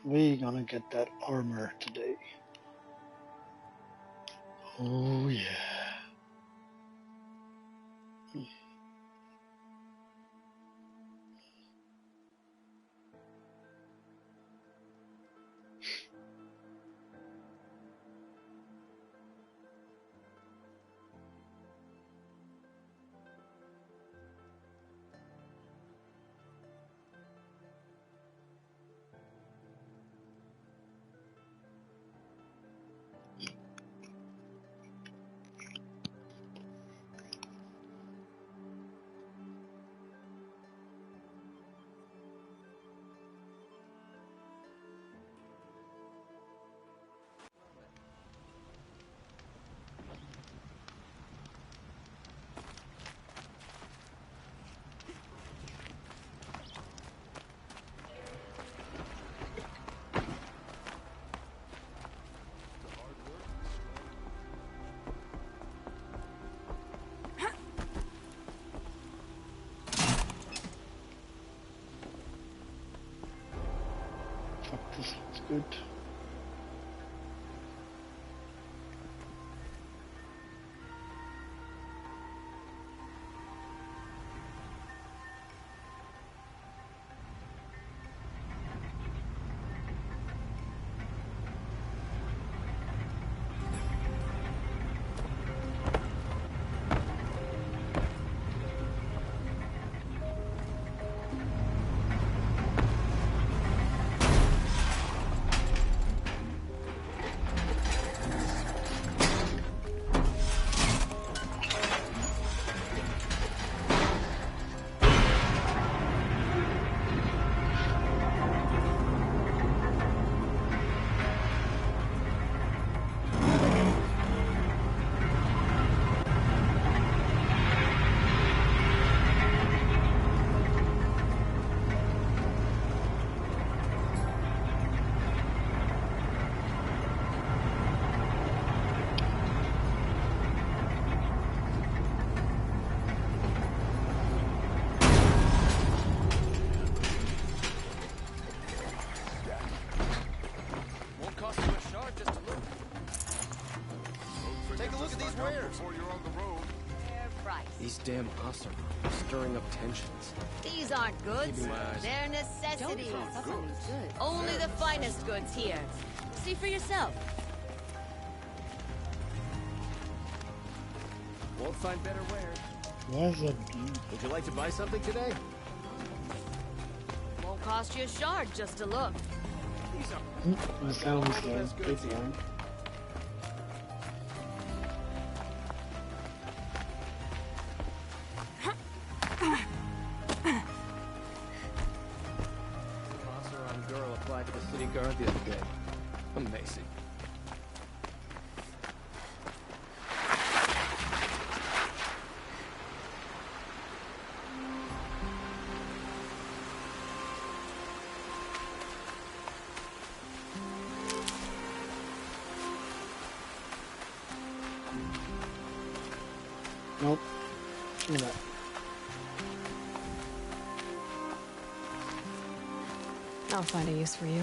We gonna get that armor today. Oh yeah. Fuck, this looks good. These damn us are stirring up tensions. These aren't goods. They're necessities. Only the finest goods here. See for yourself. Won't find better wares. Why is that? Would you like to buy something today? Won't cost you a shard just to look. The sound is there. Big one. Girl applied to the city guard the other day. Amazing. Nope. Do that. I'll find a use for you.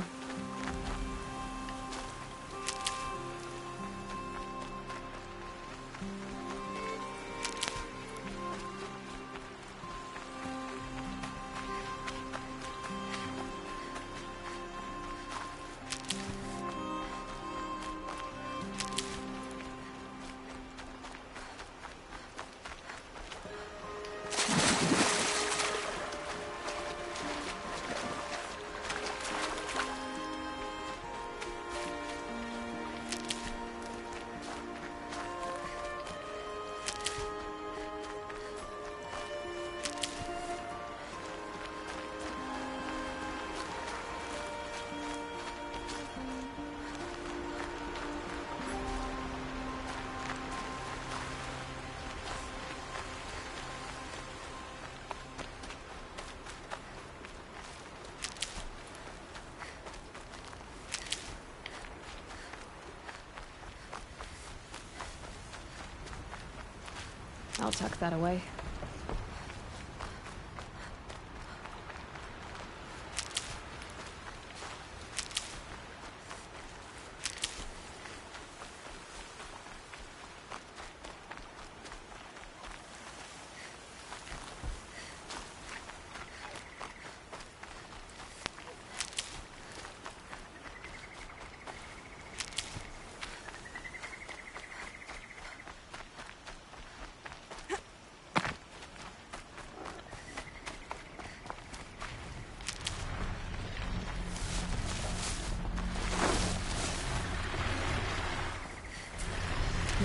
I'll tuck that away.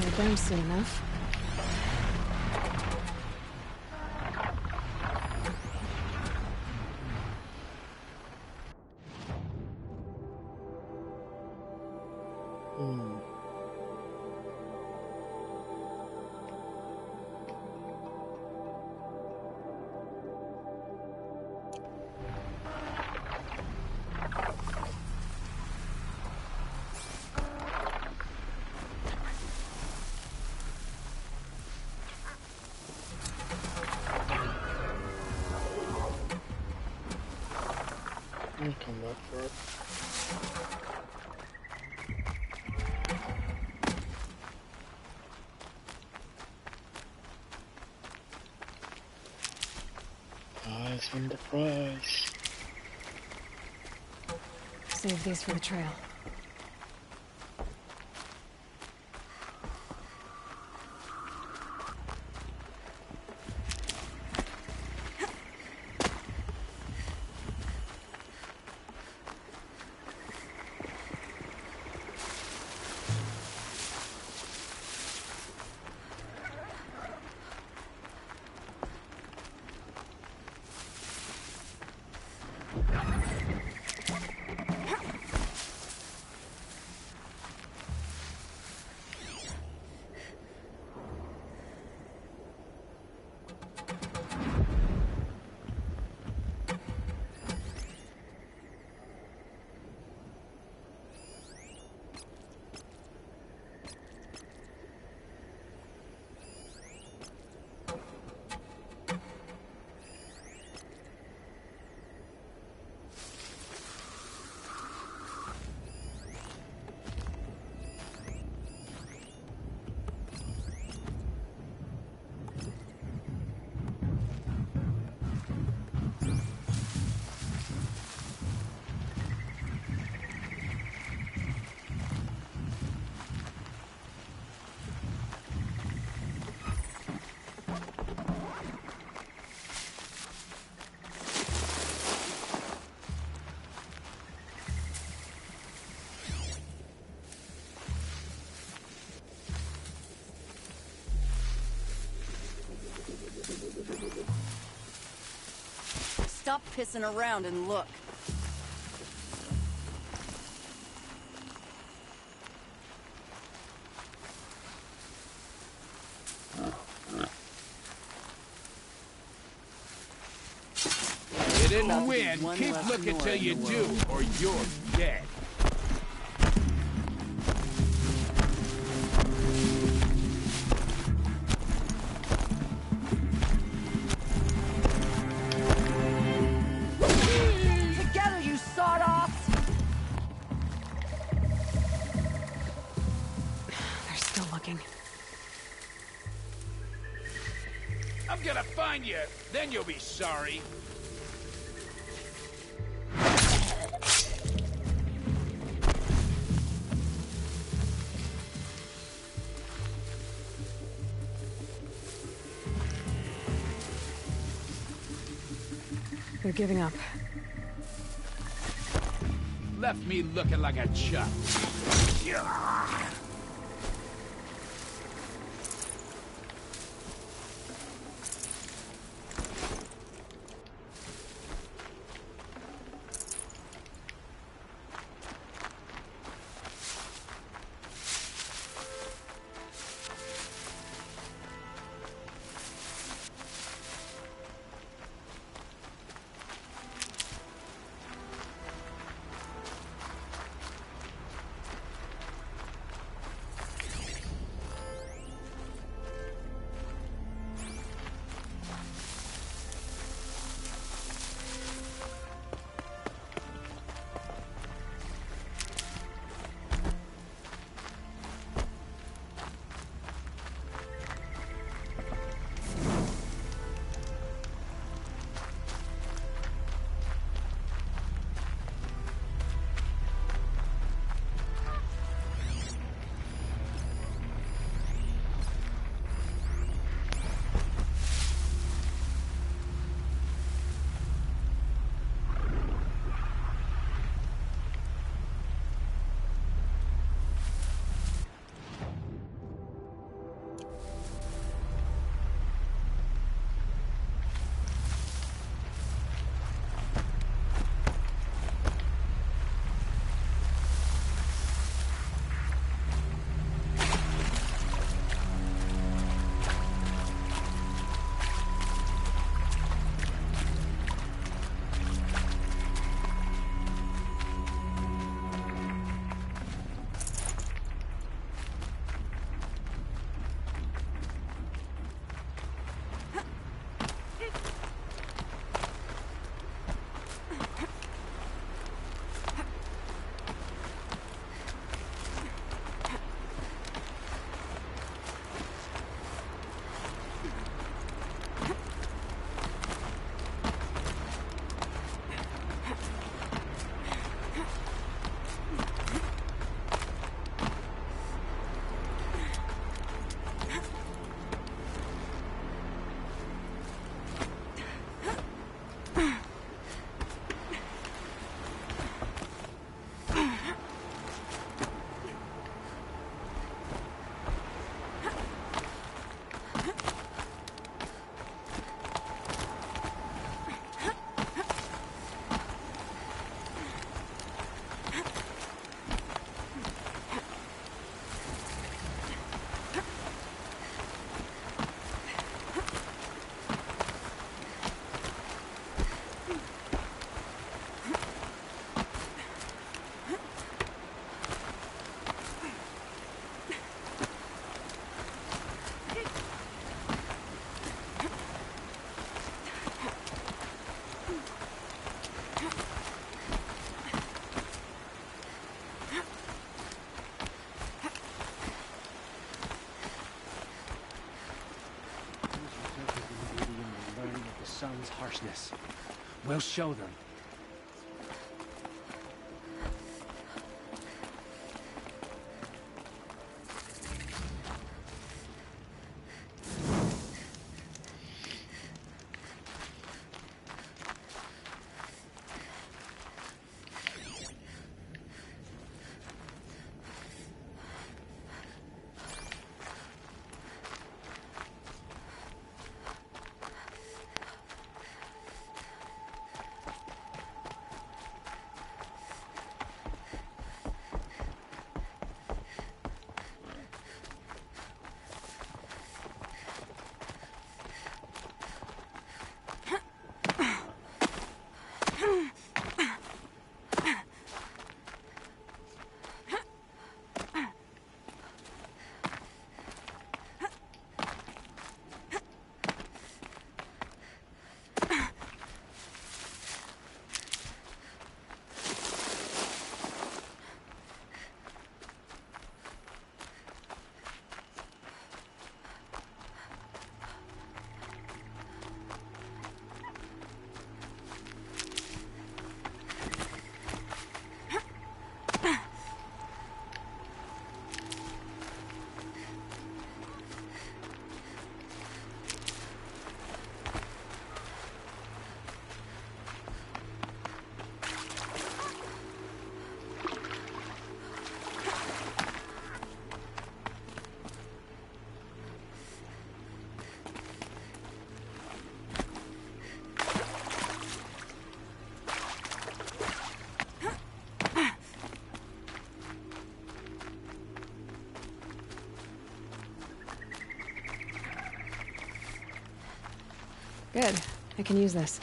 It'll burn soon enough. I'll come back for it. Prize from the prize. Save these for the trail. Stop pissing around and look. You didn't win. Keep looking till you do, or you're dead. Together, you sawed-offs! They're still looking. I'm gonna find you, then you'll be sorry. They're giving up. Left me looking like a chump. sun's harshness. We'll show them. Good. I can use this.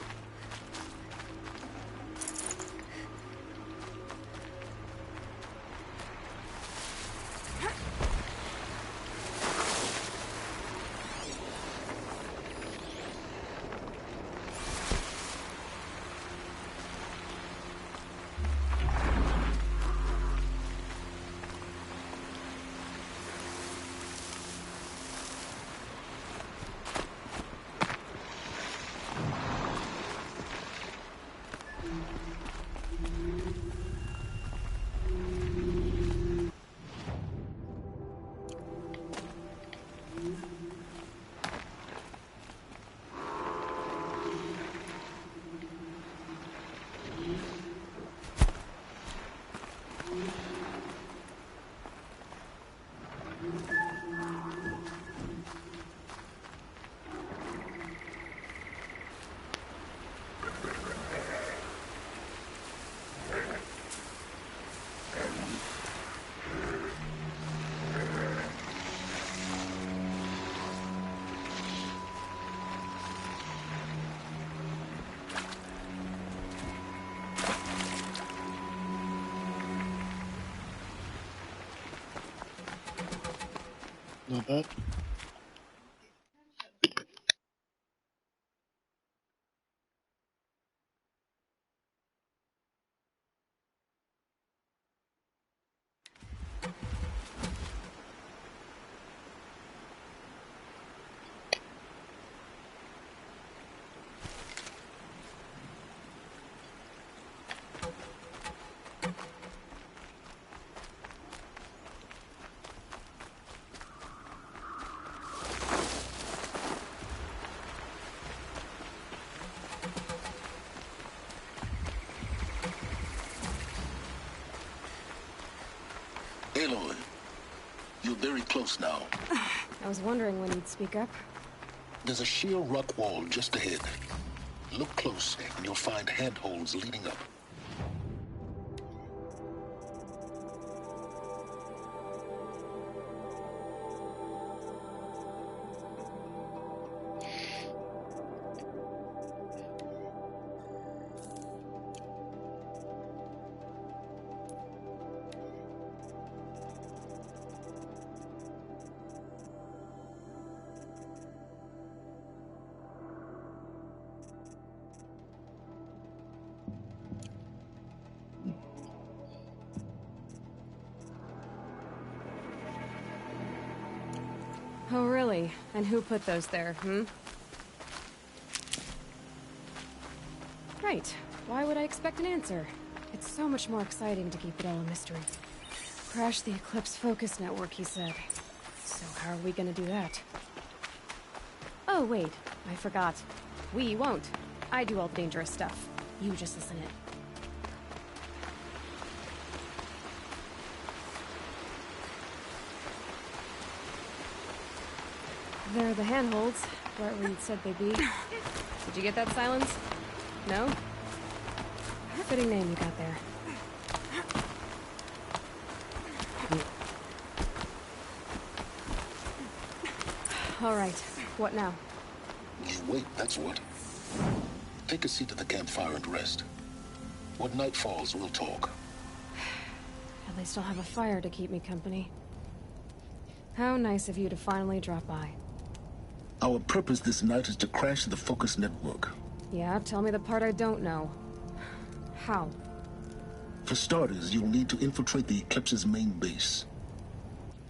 Not bad. Aloy, you're very close now. I was wondering when you'd speak up. There's a sheer rock wall just ahead. Look close, and you'll find handholds leading up. Oh, really? And who put those there, hmm? Right. Why would I expect an answer? It's so much more exciting to keep it all a mystery. Crash the Eclipse Focus Network, he said. So how are we gonna do that? Oh, wait. I forgot. We won't. I do all the dangerous stuff. You just listen in. There are the handholds, right where you'd said they'd be. Did you get that, Silence? No? Fitting name you got there. All right. What now? You wait, that's what. Take a seat at the campfire and rest. When night falls, we'll talk. At least I'll have a fire to keep me company. How nice of you to finally drop by. Our purpose this night is to crash the Focus Network. Yeah, tell me the part I don't know. How? For starters, you'll need to infiltrate the Eclipse's main base.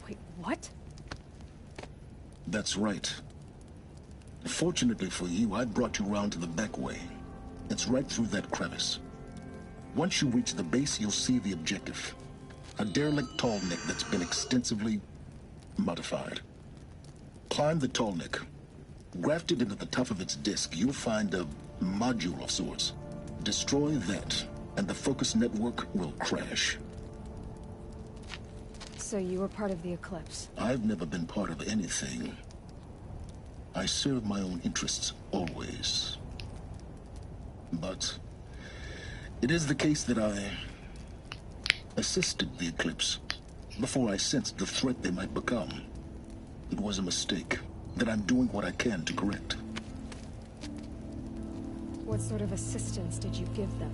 Wait, what? That's right. Fortunately for you, I brought you round to the back way. It's right through that crevice. Once you reach the base, you'll see the objective. A derelict tall neck that's been extensively modified. Climb the tall neck. Grafted into the top of its disk, you'll find a module of sorts. Destroy that, and the Focus Network will crash. So you were part of the Eclipse? I've never been part of anything. I serve my own interests, always. But it is the case that I assisted the Eclipse before I sensed the threat they might become. It was a mistake that I'm doing what I can to correct. What sort of assistance did you give them?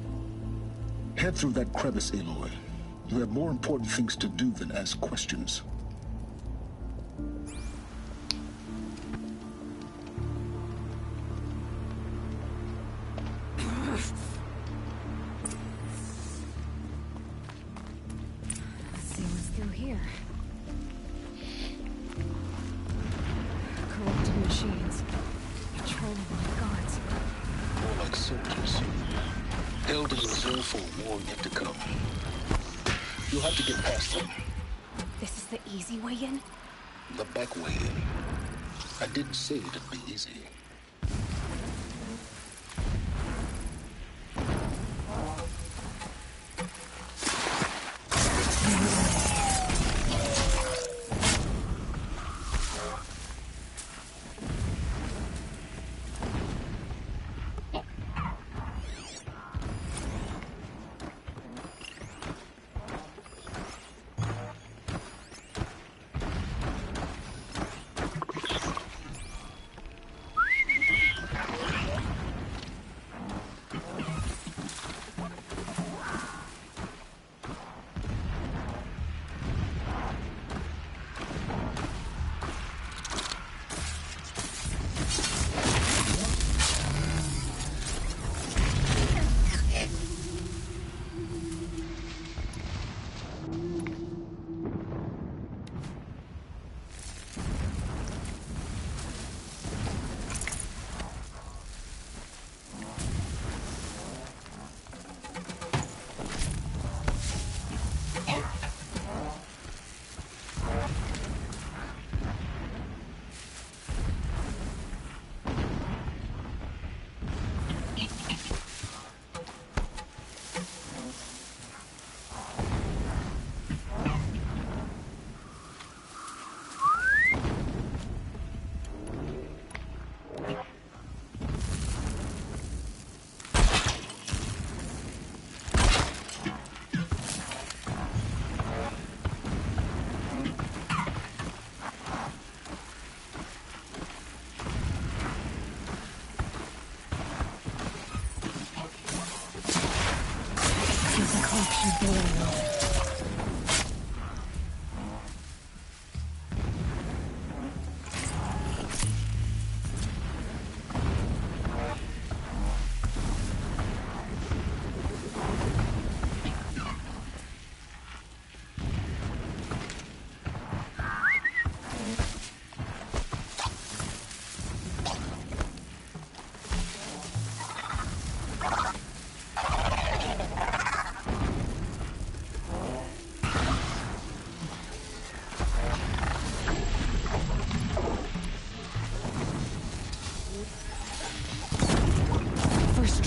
Head through that crevice, Aloy. You have more important things to do than ask questions. Let's see what's through here. Corrupted machines. Patrolling like gods. More like soldiers. Held in reserve for a war yet to come. You'll have to get past them. This is the easy way in? The back way in. I didn't say it'd be easy.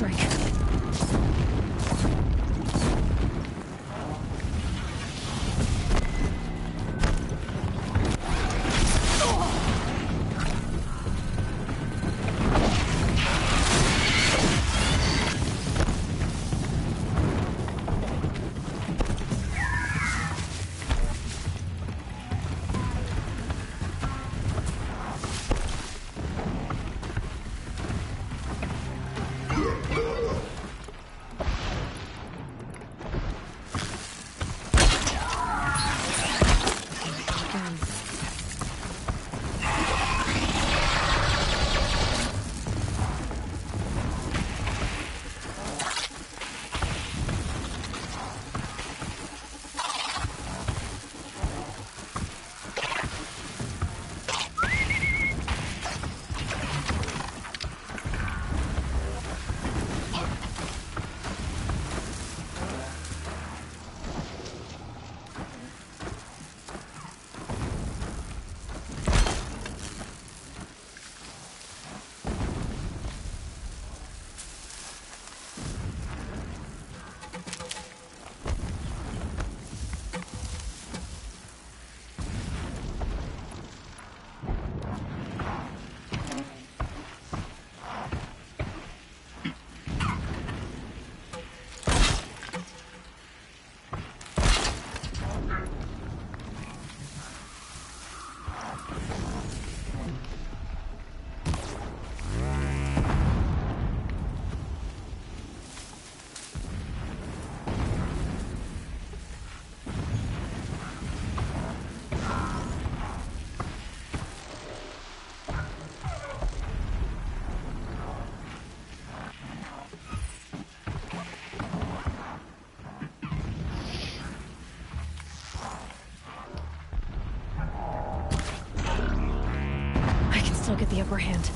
strike. I'll get the upper hand.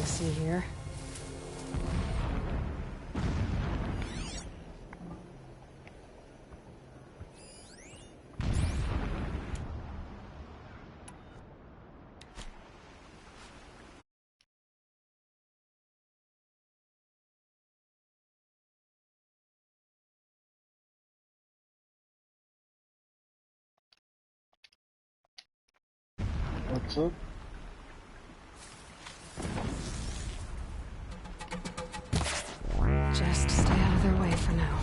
See here. What's up? Just stay out of their way for now.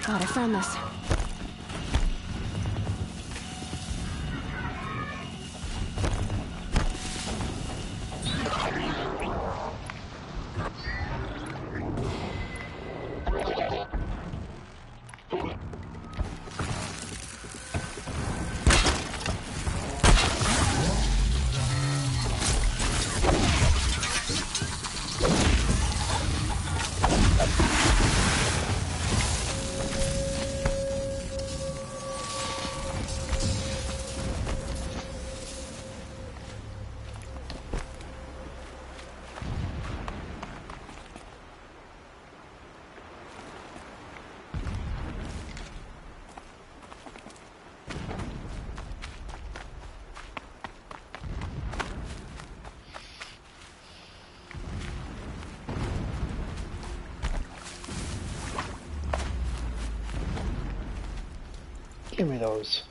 Glad I found this. Give me those.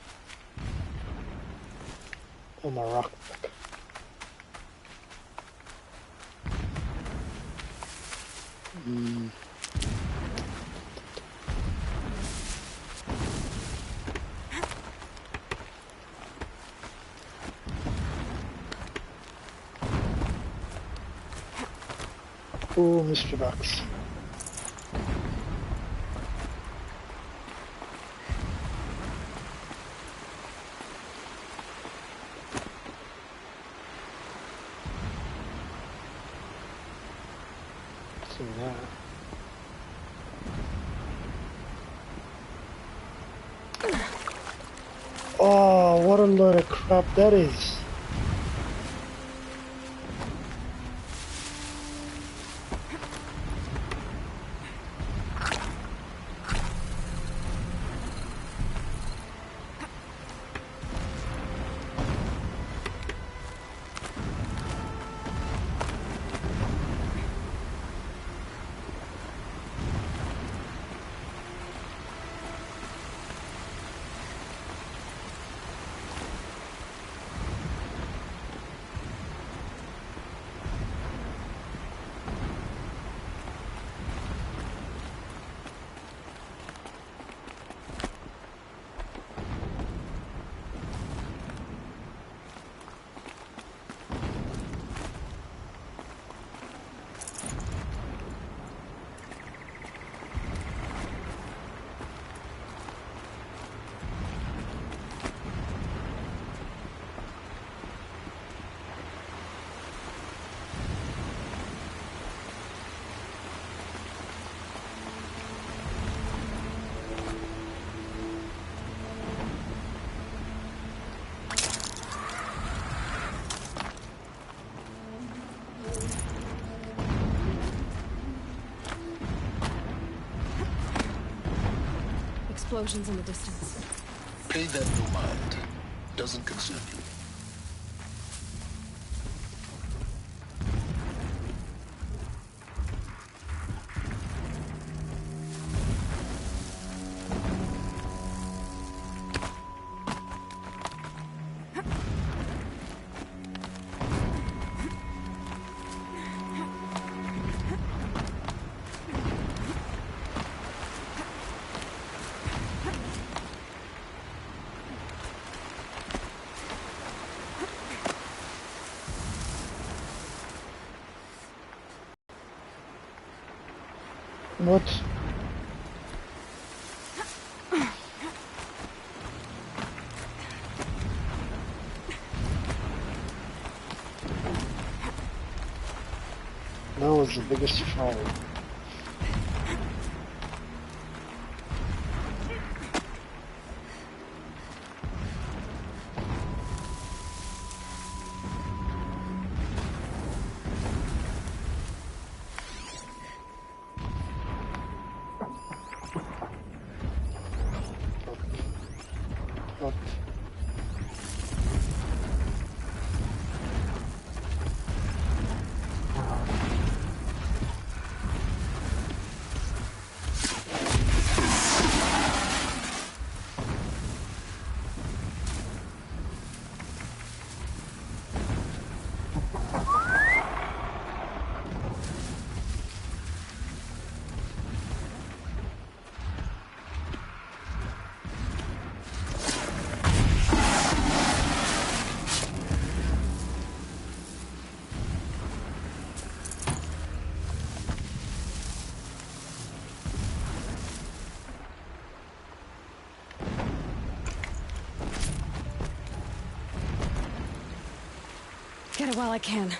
Oh, my rock. Oh, mystery box. Oh, what a load of crap that is. Explosions in the distance. Pay that no mind. Doesn't concern you. What? That was the biggest troll. while I can.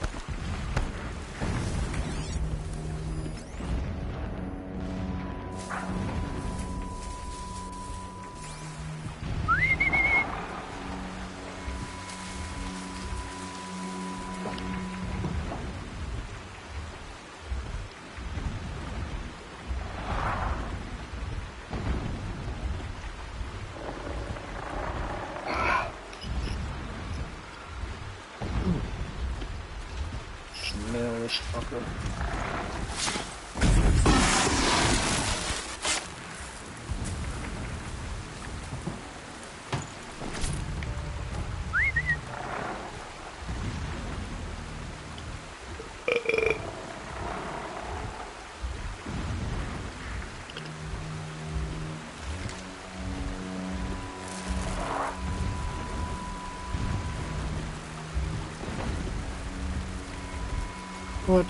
Smell this fucker. What?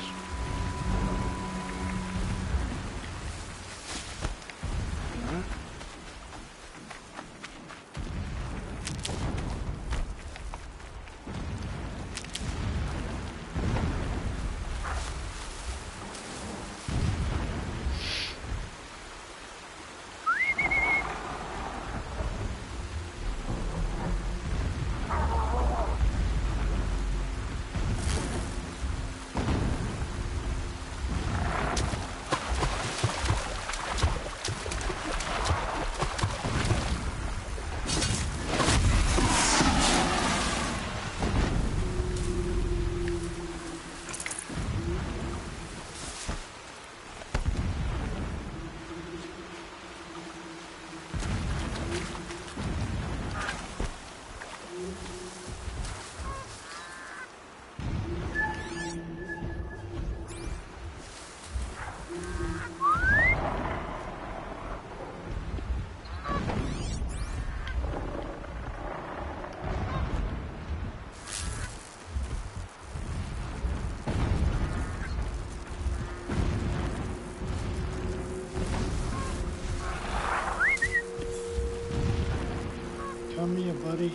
Come here, buddy.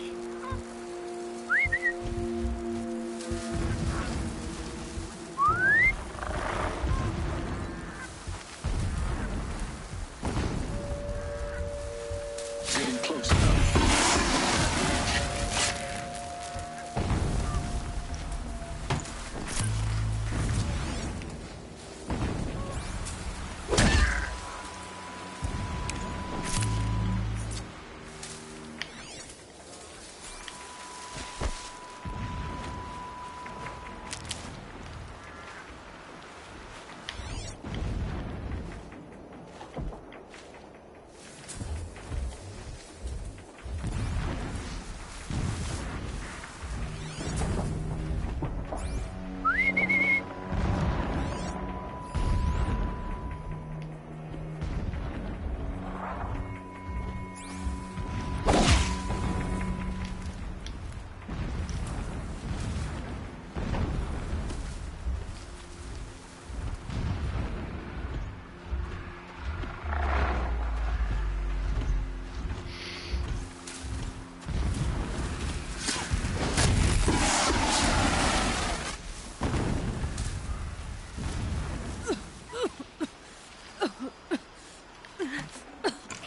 Getting close now.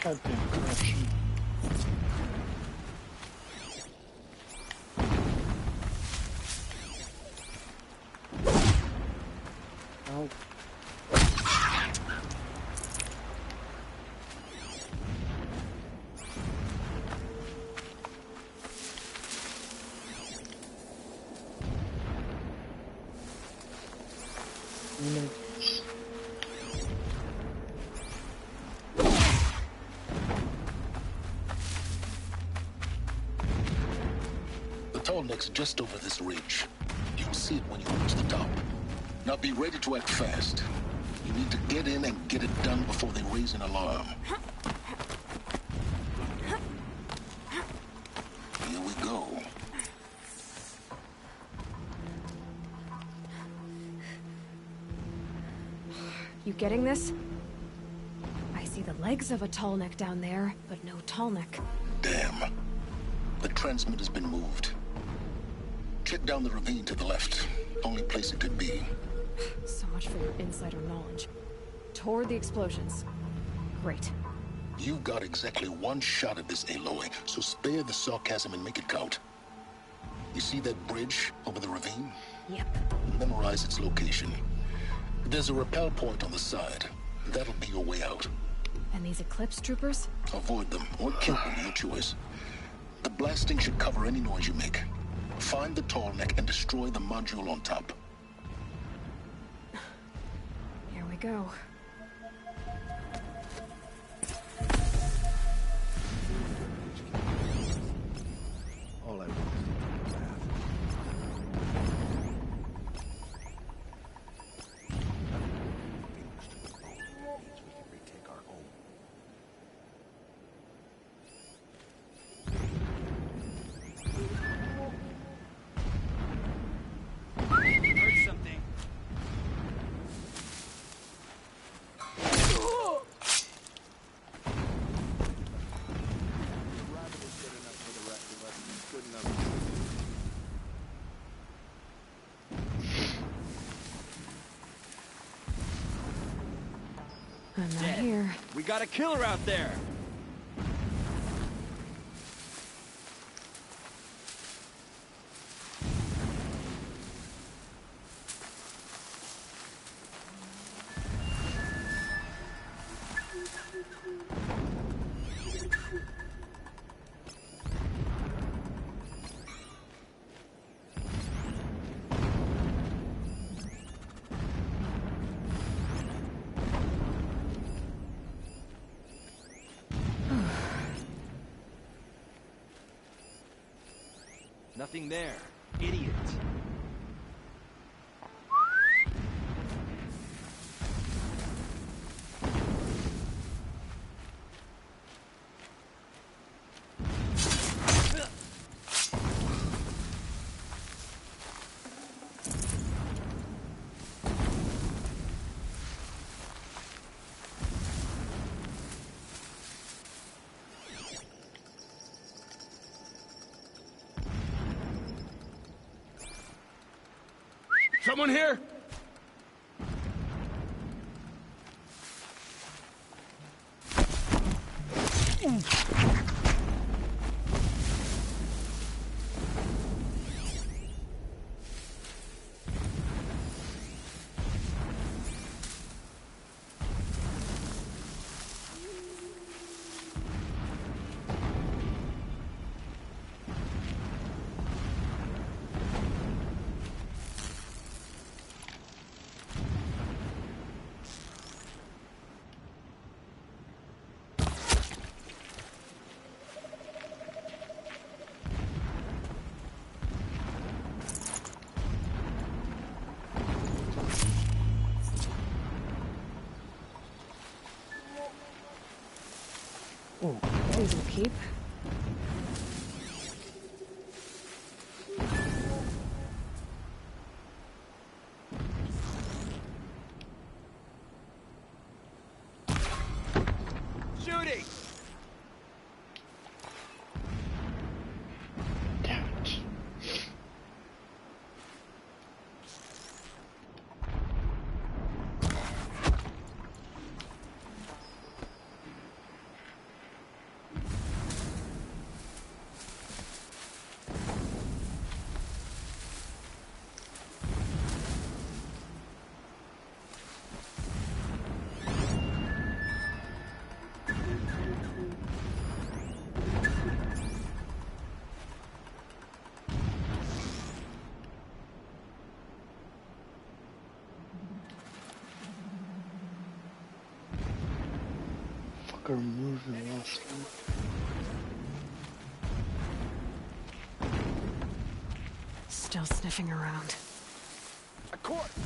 Goddamn corruption. Oh. The tall neck's just over this ridge. You'll see it when you reach the top. Now be ready to act fast. You need to get in and get it done before they raise an alarm. Here we go. You getting this? I see the legs of a tall neck down there, but no tall neck. Damn. The transmitter's been moved. Check down the ravine to the left. Only place it could be. So much for your insider knowledge. Toward the explosions. Great. You've got exactly one shot at this, Aloy, so spare the sarcasm and make it count. You see that bridge over the ravine? Yep. Memorize its location. There's a rappel point on the side. That'll be your way out. And these Eclipse troopers? Avoid them, or kill them, your choice. The blasting should cover any noise you make. Find the tall neck and destroy the module on top. Here we go. All I want is to take a bath. We can retake our home. Heard something. The rabbit is good enough for the rest of us. It's good enough. I'm not here. We got a killer out there. Nothing there. Idiot. Someone here? These will keep. Shooting! Damn it. Fucker moving last one. Still sniffing around. A corpse!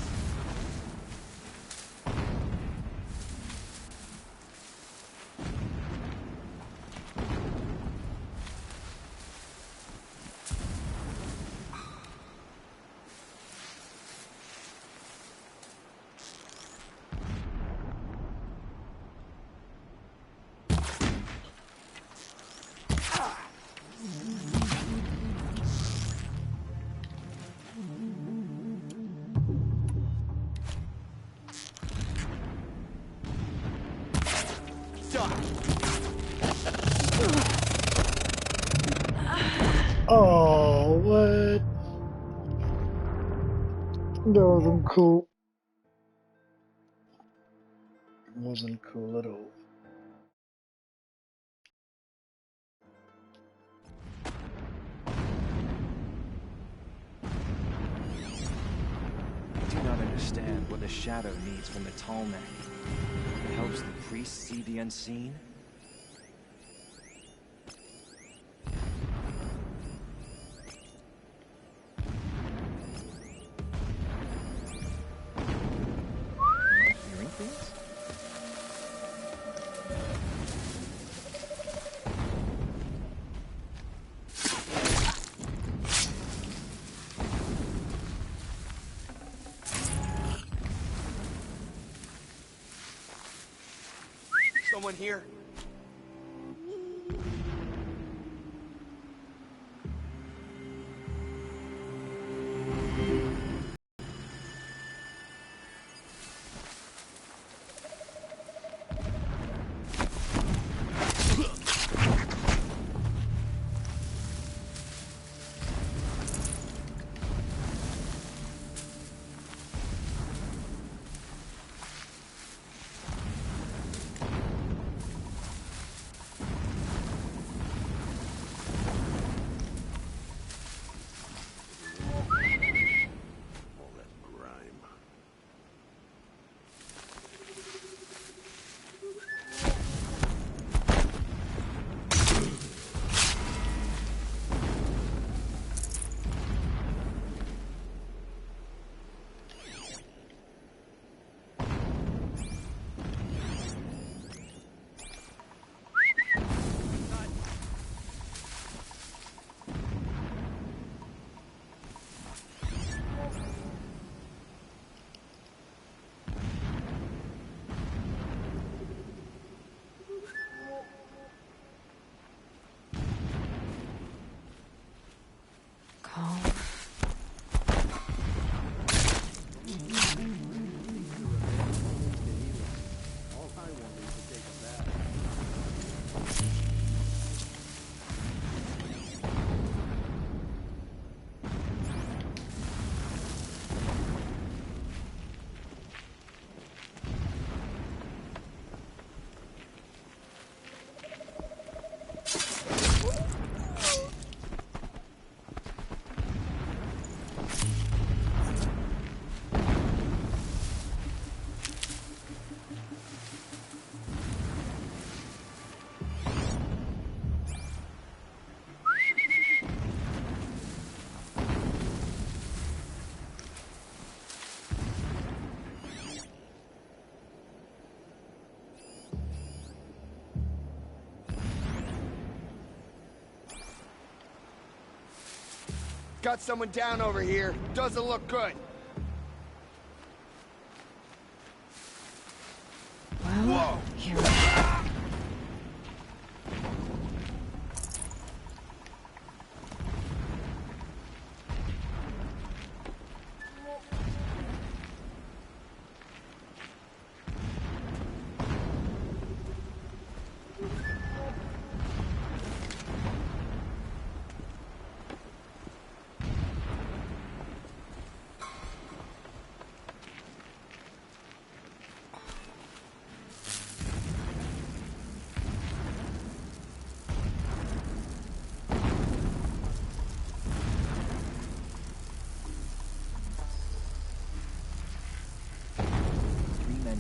stuck. Oh, what? That wasn't cool. It wasn't cool at all. I do not understand what the shadow needs from the tall man. It helps the priest see the unseen? Hearing things? Someone here? Calm. Got someone down over here. Doesn't look good. Well, here we go.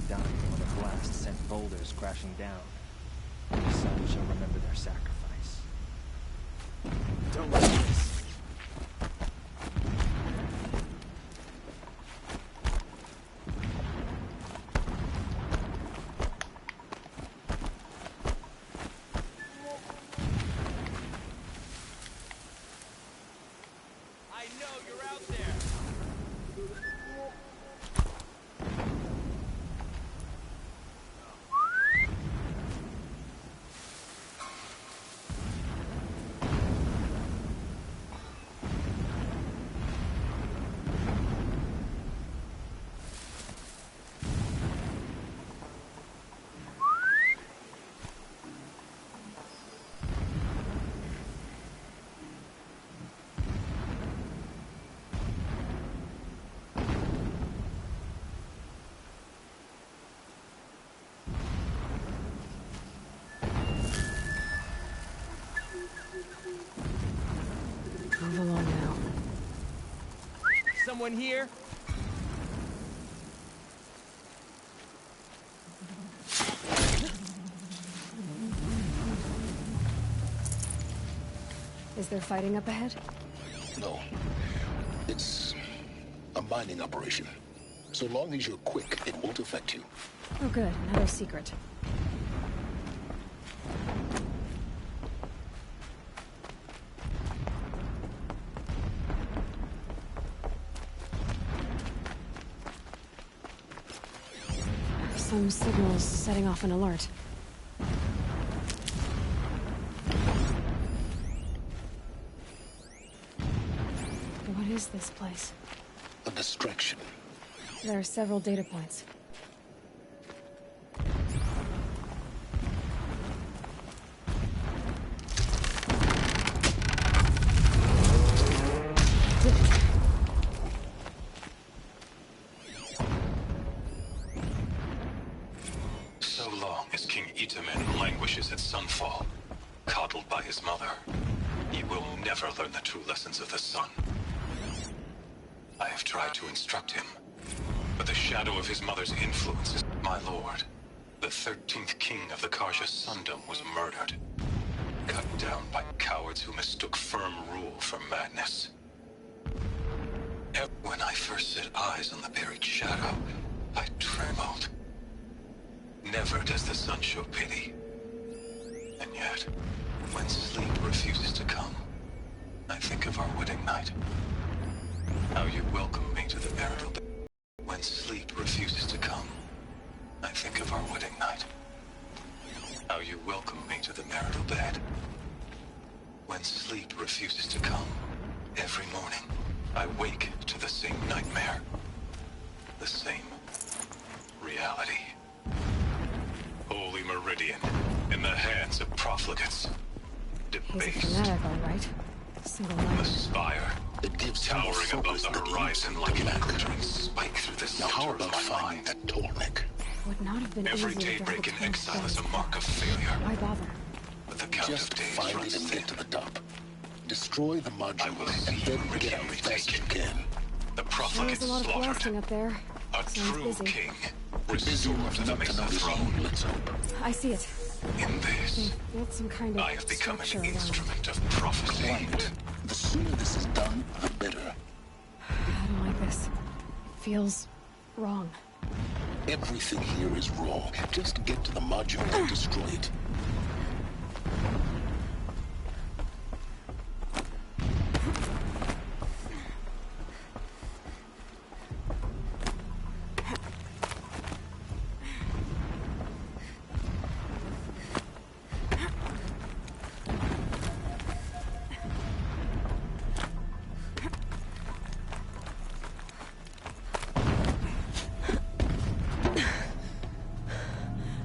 Dying when a blast sent boulders crashing down. The sun shall remember their sacrifice. Don't let this. I know you're out there. someone here? Is there fighting up ahead? No. It's a mining operation. So long as you're quick, it won't affect you. Oh good, another secret. Some signals setting off an alert. What is this place? A distraction. There are several data points. So long as King Itamen languishes at sunfall, coddled by his mother, he will never learn the true lessons of the sun. I have tried to instruct him, but the shadow of his mother's influence is my lord. The 13th king of the Karja Sundom was murdered, cut down by cowards who mistook firm rule for madness. When I first set eyes on the buried shadow, I trembled. Never does the sun show pity. And yet, when sleep refuses to come, I think of our wedding night. How you welcomed me to the marital bed. When sleep refuses to come, I think of our wedding night. How you welcomed me to the marital bed. When sleep refuses to come, every morning, I wake to the same nightmare. The same reality. Holy Meridian, in the hands of profligates. He's a Debased. fanatic, all right. Single-minded. The spire, It gives him towering a above focus the that he horizon needs like to an lack. glittering spike through the Now how center of about my finding mind. that tall neck? Would not have been Every easy to drag daybreak a in tank exile down is a his mark back. of failure, Why bother? but the count Just of days find runs it and thin. get to the top. Destroy the I will module see and then Ricky get out fast as retaken. you can. The Sure profligates is a lot of slaughtered. blasting up there. A Sounds true busy. king Busy restored enough to the not to Mesa notice throne. you, let's hope. I see it. In this, They've built some kind of I have become structure an around it. instrument of prophecy. Quiet. The sooner this is done, the better. I don't like this. It feels wrong. Everything here is wrong. Just get to the module and destroy it.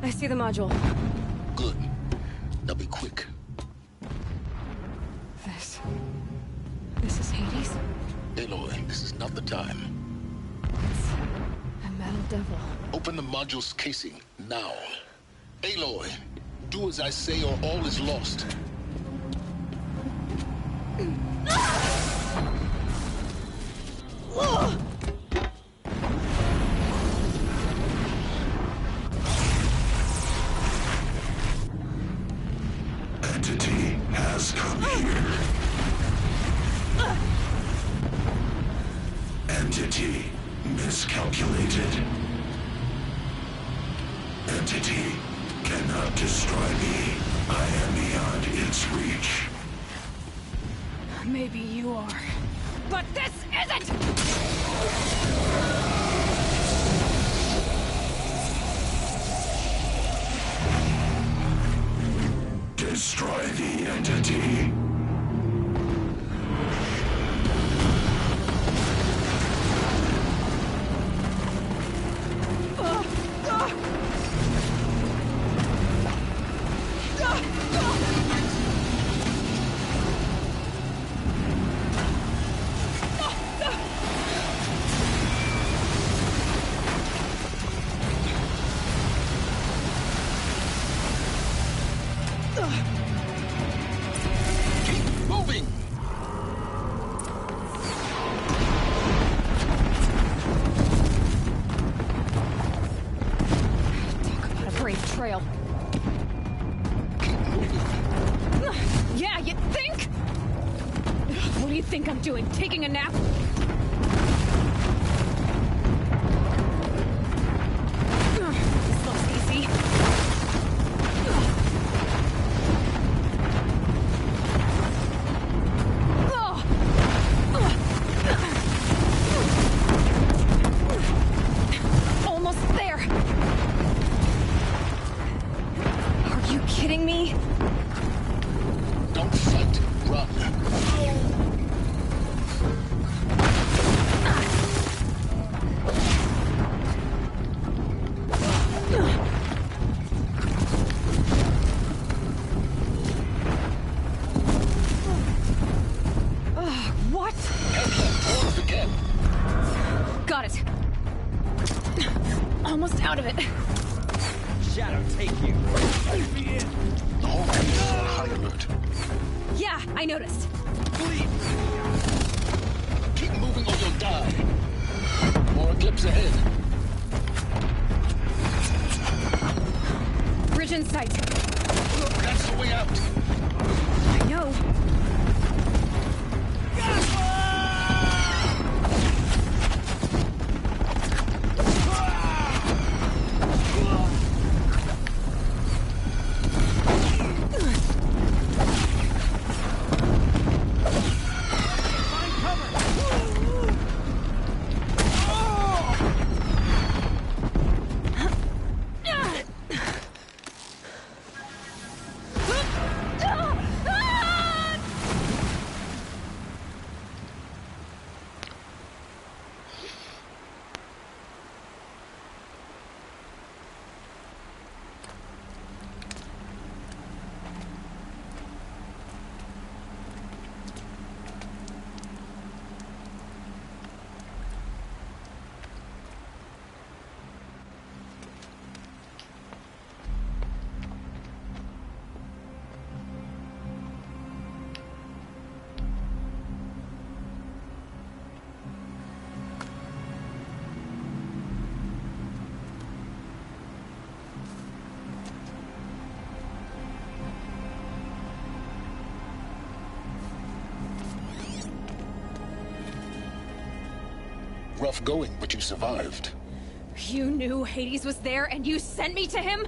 I see the module. Good. Now be quick. This is Hades? Aloy, this is not the time. It's a metal devil. Open the module's casing, now. Aloy, do as I say or all is lost. Entity has come here. Entity miscalculated. Entity cannot destroy me. I am beyond its reach. Maybe you are. But this isn't! Destroy the entity. Keep moving! trail. Yeah, you think? What do you think I'm doing? Taking a nap? This looks easy. Almost there. Are you kidding me? Don't fight. Run. What? Towards the camp. Got it. Almost out of it. Shadow, take you. The whole camp is on high alert. Yeah, I noticed. Keep moving or you'll die. More eclipse ahead. Bridge in sight. That's the way out. I know. Rough going, but you survived. You knew Hades was there and you sent me to him?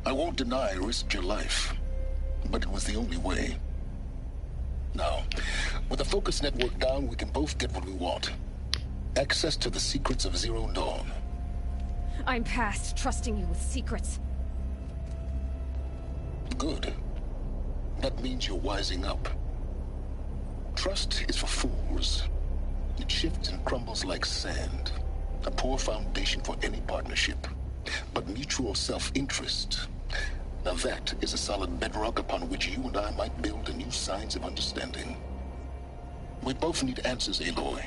I won't deny I risked your life, but it was the only way. Now, with the focus network down, we can both get what we want. Access to the secrets of Zero Dawn. I'm past trusting you with secrets. Good. That means you're wising up. Trust is for fools. It shifts and crumbles like sand. A poor foundation for any partnership. But mutual self-interest, now that is a solid bedrock upon which you and I might build a new science of understanding. We both need answers, Aloy.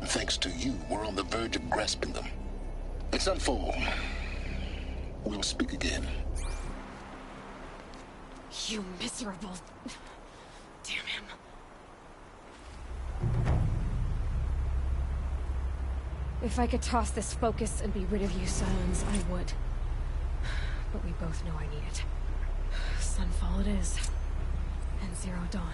And thanks to you, we're on the verge of grasping them. Let's unfold. We'll speak again. You miserable... Damn him. If I could toss this focus and be rid of you, Silence, I would. But we both know I need it. Sunfall it is. And Zero Dawn.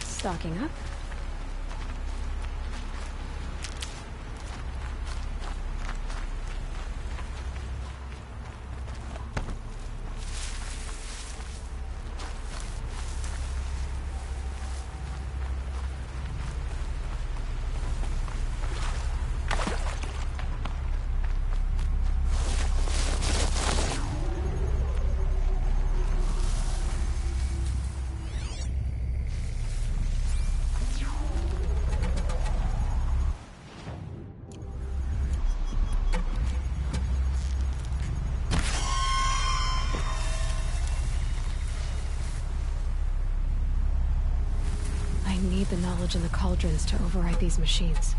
Stocking up. knowledge in the cauldrons to override these machines.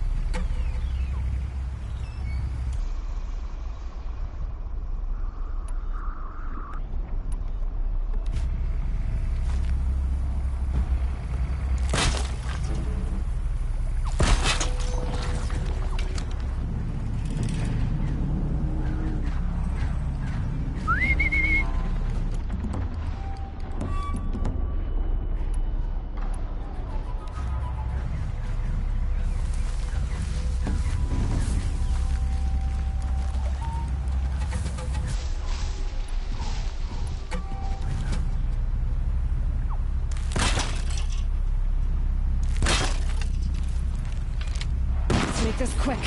Make this quick.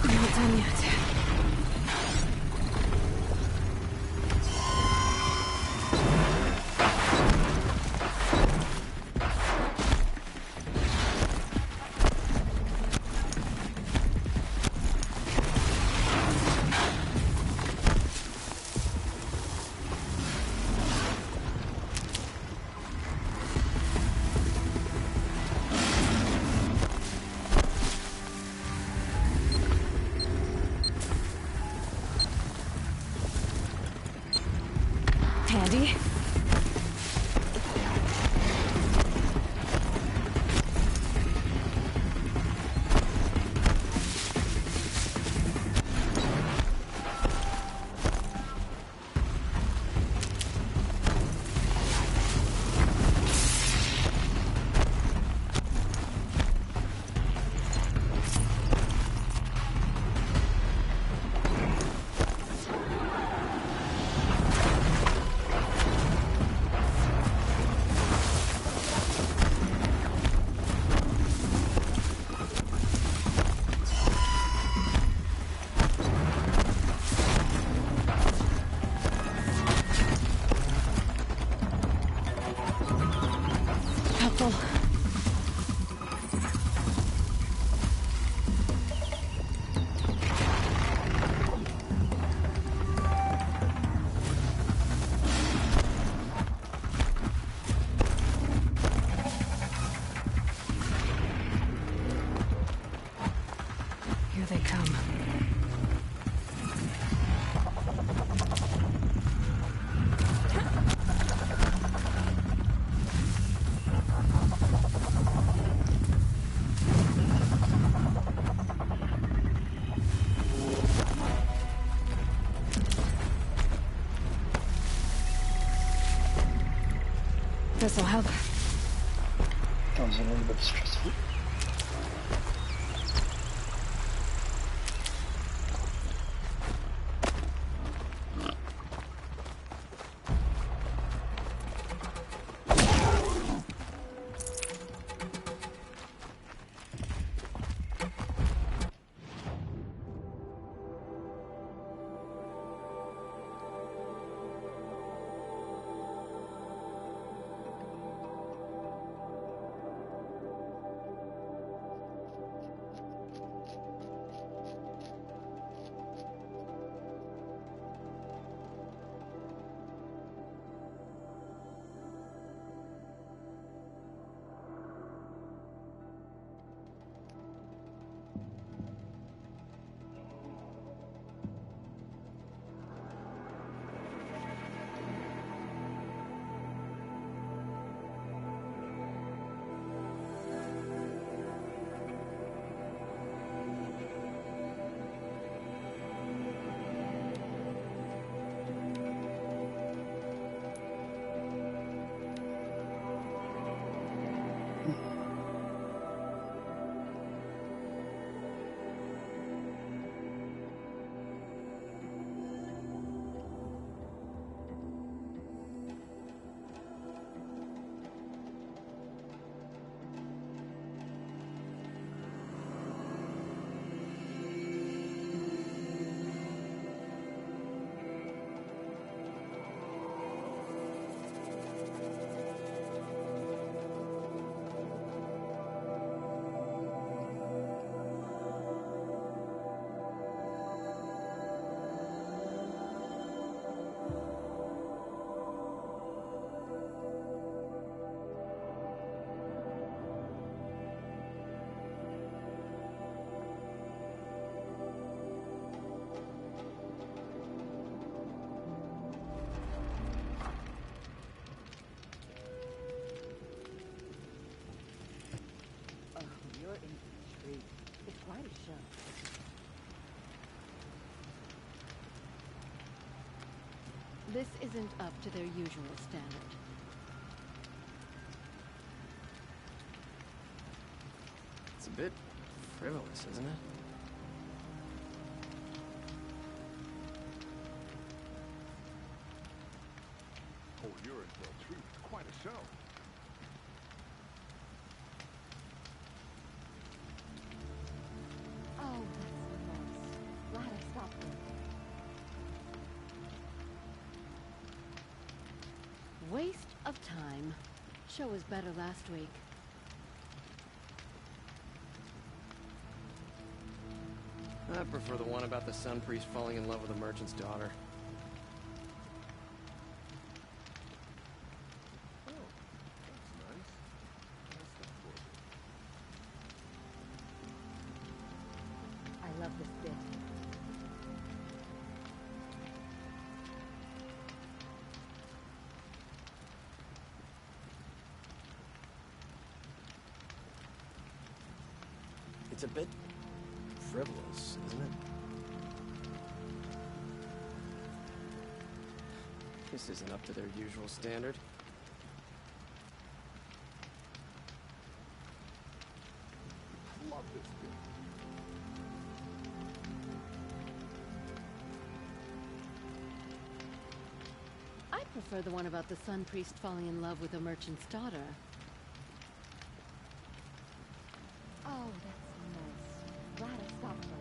Not done yet. Handy. Helpful. Here they come. This'll help. That was a little bit stressful. This isn't up to their usual standard. It's a bit frivolous, isn't it? Oh, you're in for a treat. Quite a show. Oh, that's nice. Glad I stopped them. Waste of time. Show was better last week. I prefer the one about the Sun Priest falling in love with a merchant's daughter. Oh, that's nice. That's not I love this bit. It's a bit frivolous, isn't it? This isn't up to their usual standard. love this bit. I prefer the one about the Sun Priest falling in love with a merchant's daughter. Oh, that's nice. Glad I stopped them.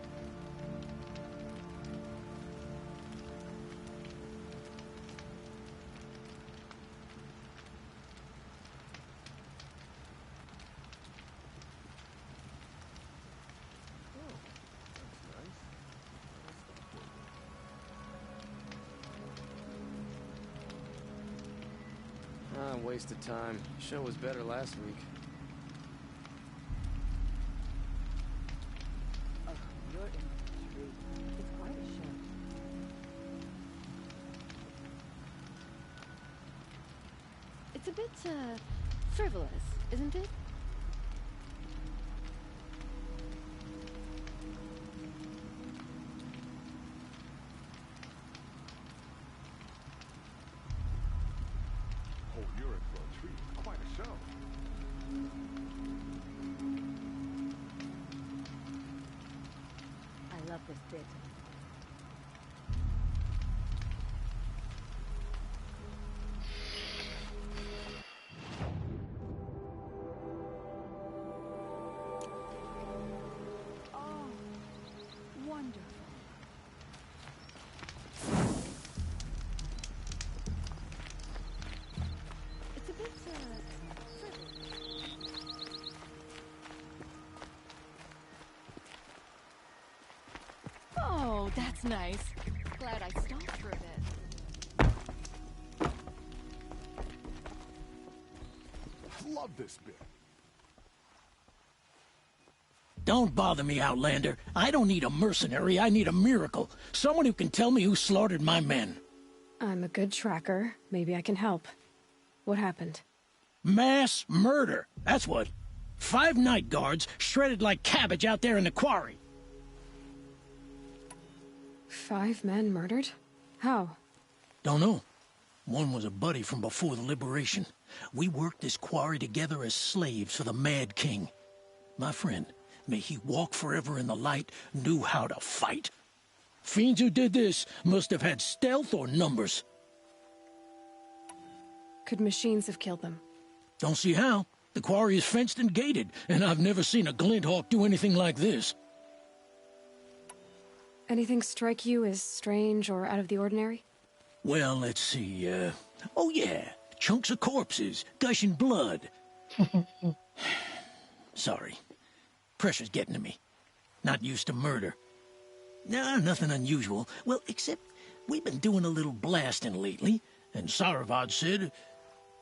Waste of time. Show was better last week. Oh, you're in a treat. It's quite a show. It's a bit, frivolous, isn't it? Oh, you're in for a treat. Quite a show. I love this bit. Oh, wonderful. It's a bit, oh, that's nice. Glad I stopped for a bit. I love this bit. Don't bother me, Outlander. I don't need a mercenary, I need a miracle. Someone who can tell me who slaughtered my men. I'm a good tracker. Maybe I can help. What happened? Mass murder, that's what. 5 night guards shredded like cabbage out there in the quarry. 5 men murdered? How? Don't know. One was a buddy from before the liberation. We worked this quarry together as slaves for the Mad King. My friend, may he walk forever in the light, knew how to fight. Fiends who did this must have had stealth or numbers. Could machines have killed them? Don't see how. The quarry is fenced and gated, and I've never seen a Glinthawk do anything like this. Anything strike you as strange or out of the ordinary? Well, let's see, oh yeah, chunks of corpses, gushing blood. Sorry. Pressure's getting to me. Not used to murder. Nah, nothing unusual. Well, except we've been doing a little blasting lately, and Saravad said,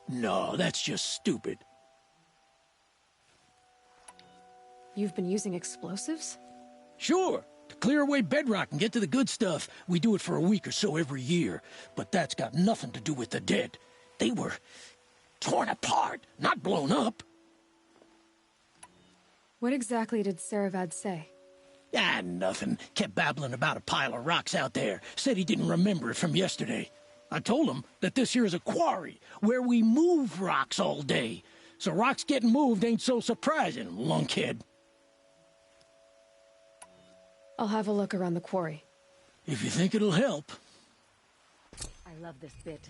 no, that's just stupid. You've been using explosives? Sure. To clear away bedrock and get to the good stuff, we do it for a week or so every year. But that's got nothing to do with the dead. They were torn apart, not blown up. What exactly did Saravad say? Ah, nothing. Kept babbling about a pile of rocks out there. Said he didn't remember it from yesterday. I told him that this here is a quarry where we move rocks all day. So rocks getting moved ain't so surprising, lunkhead. I'll have a look around the quarry. If you think it'll help. I love this bit.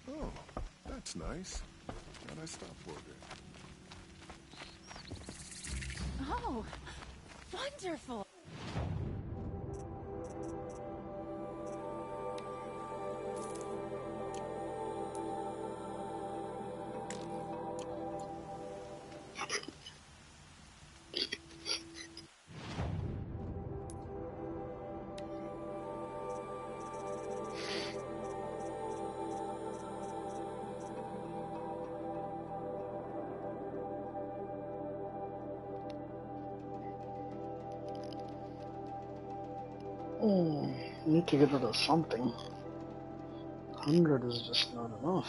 Oh, that's nice. How'd I stop working? Oh, wonderful. Need to get rid of something. 100 is just not enough.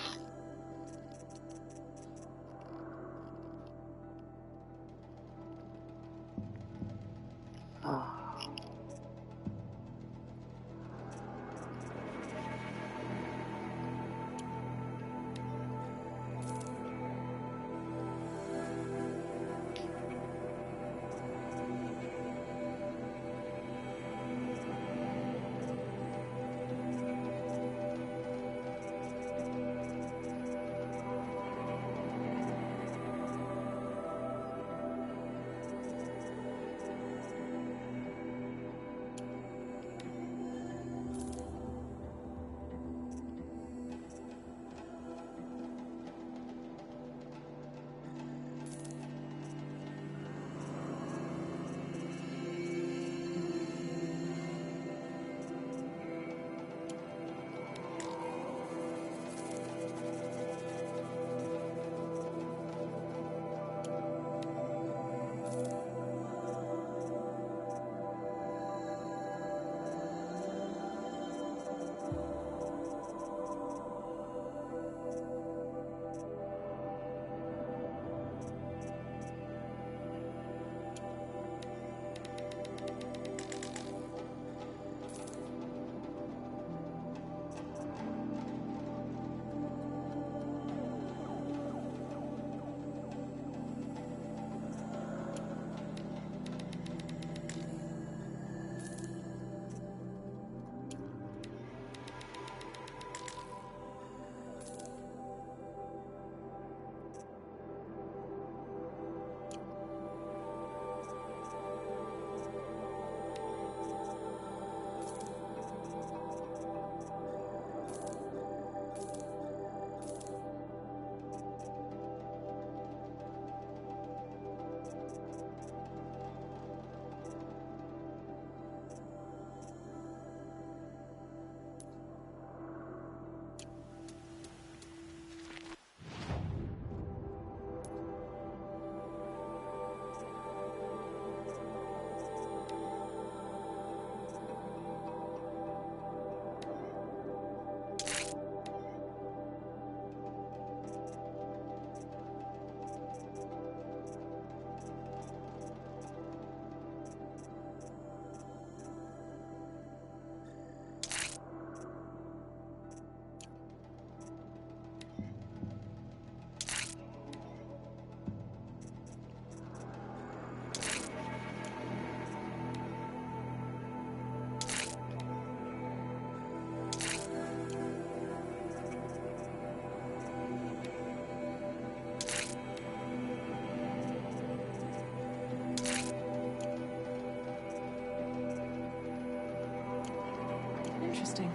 Interesting.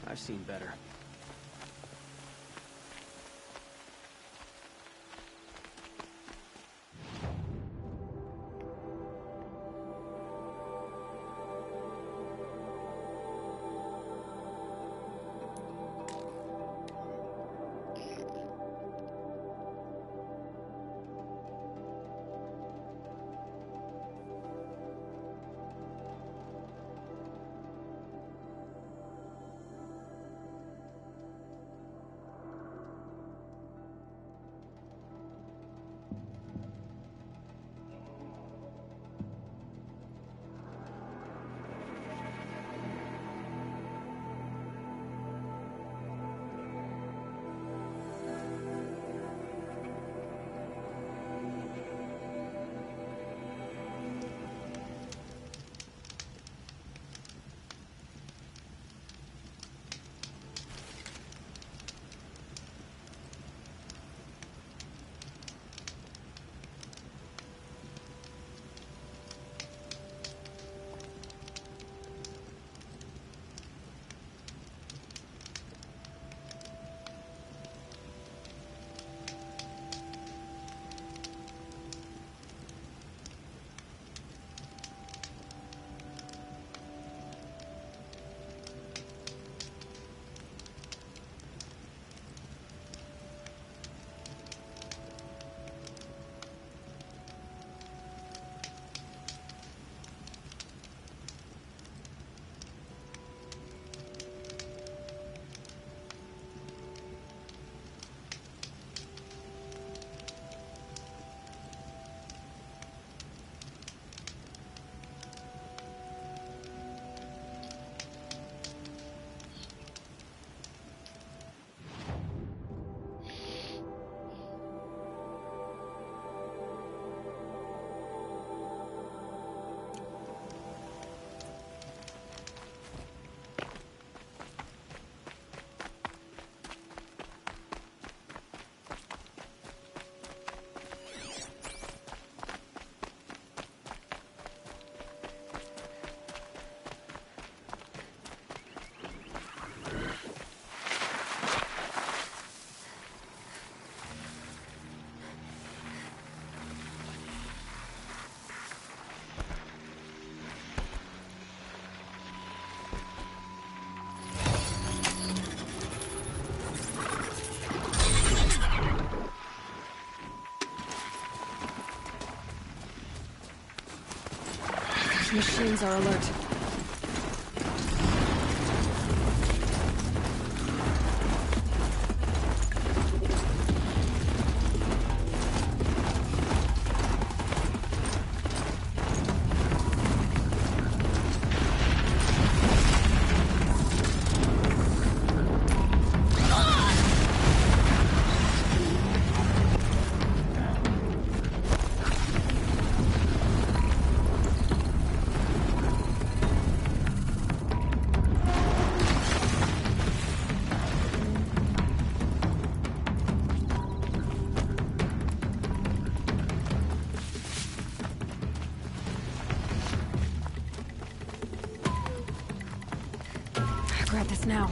I've seen better. Machines are alert. Grab this now.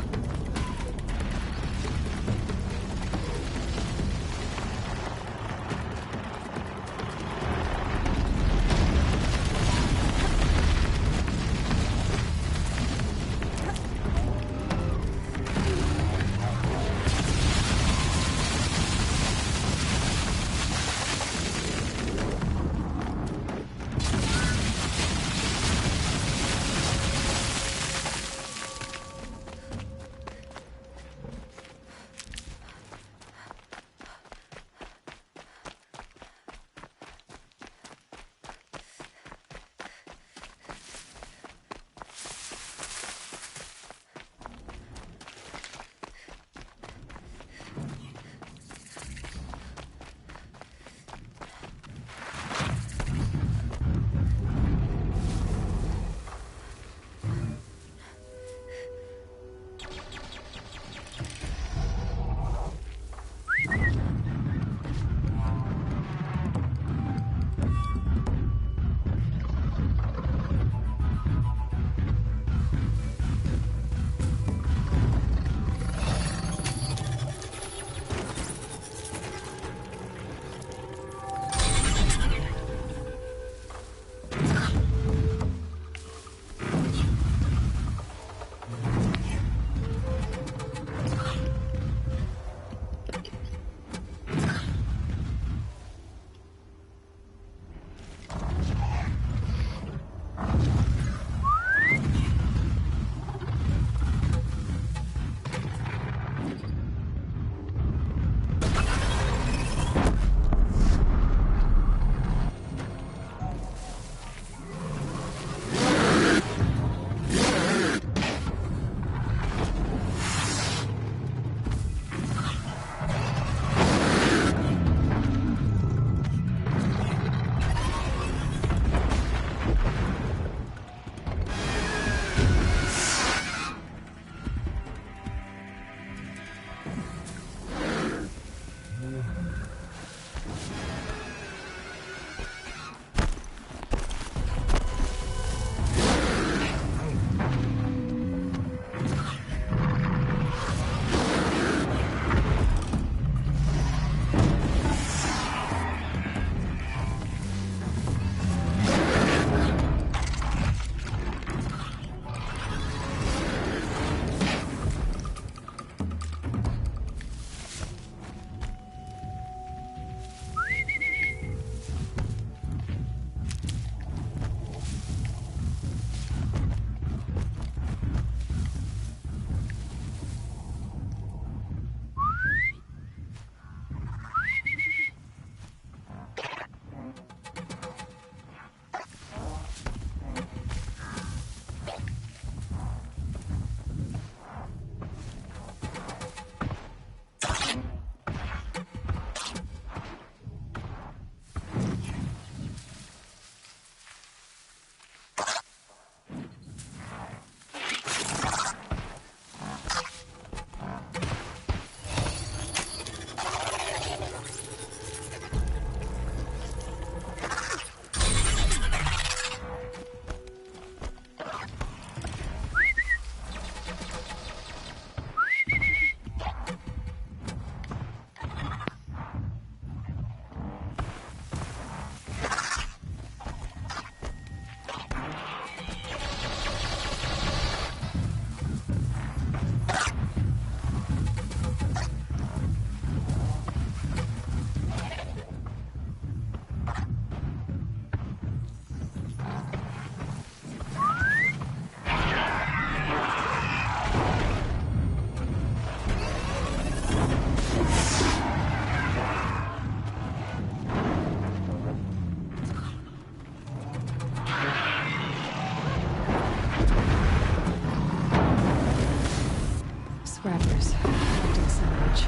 much.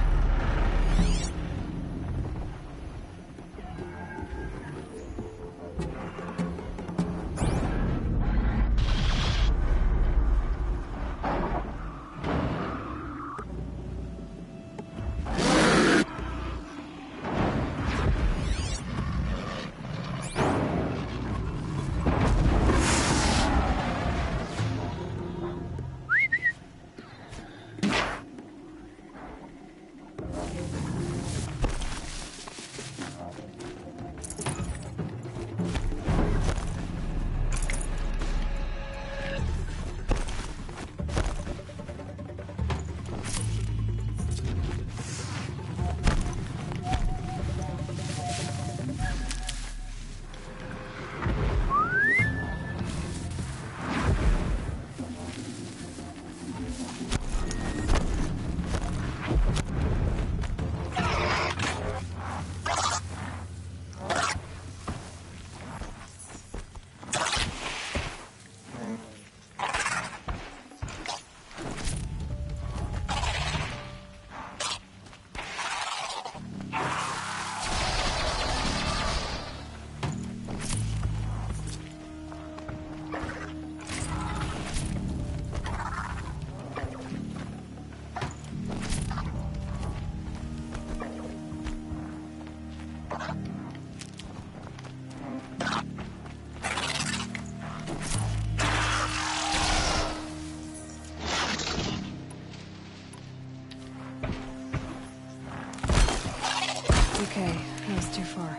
Okay, that was too far.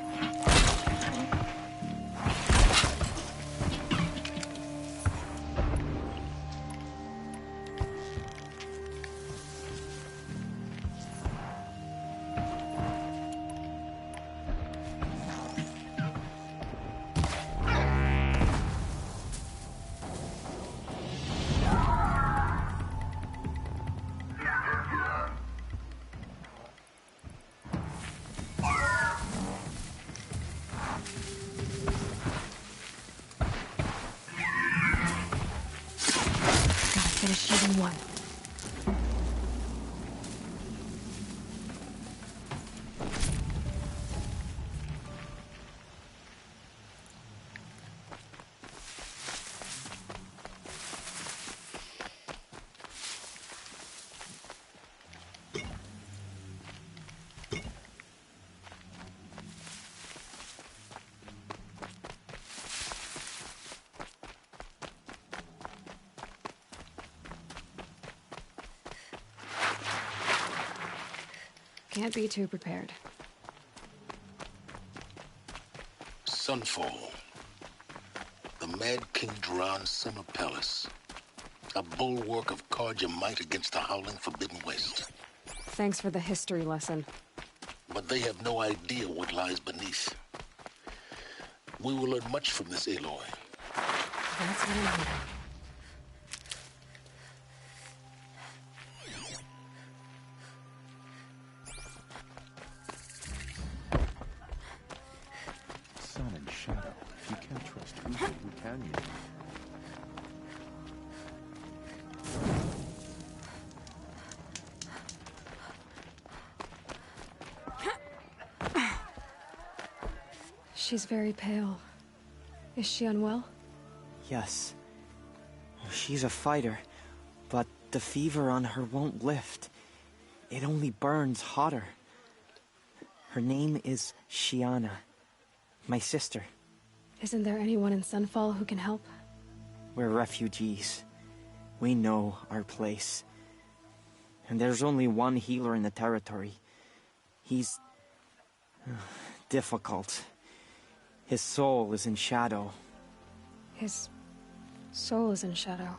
Finish shooting one. Can't be too prepared. Sunfall. The Mad King Duran's summer palace. A bulwark of Carja might against the howling Forbidden West. Thanks for the history lesson. But they have no idea what lies beneath. We will learn much from this Aloy. That's what I'm hearing. Sun and shadow. If you can't trust people, who can you? She's very pale. Is she unwell? Yes. She's a fighter, but the fever on her won't lift. It only burns hotter. Her name is Shiana, my sister. Isn't there anyone in Sunfall who can help? We're refugees. We know our place. And there's only one healer in the territory. He's difficult. His soul is in shadow. His soul is in shadow.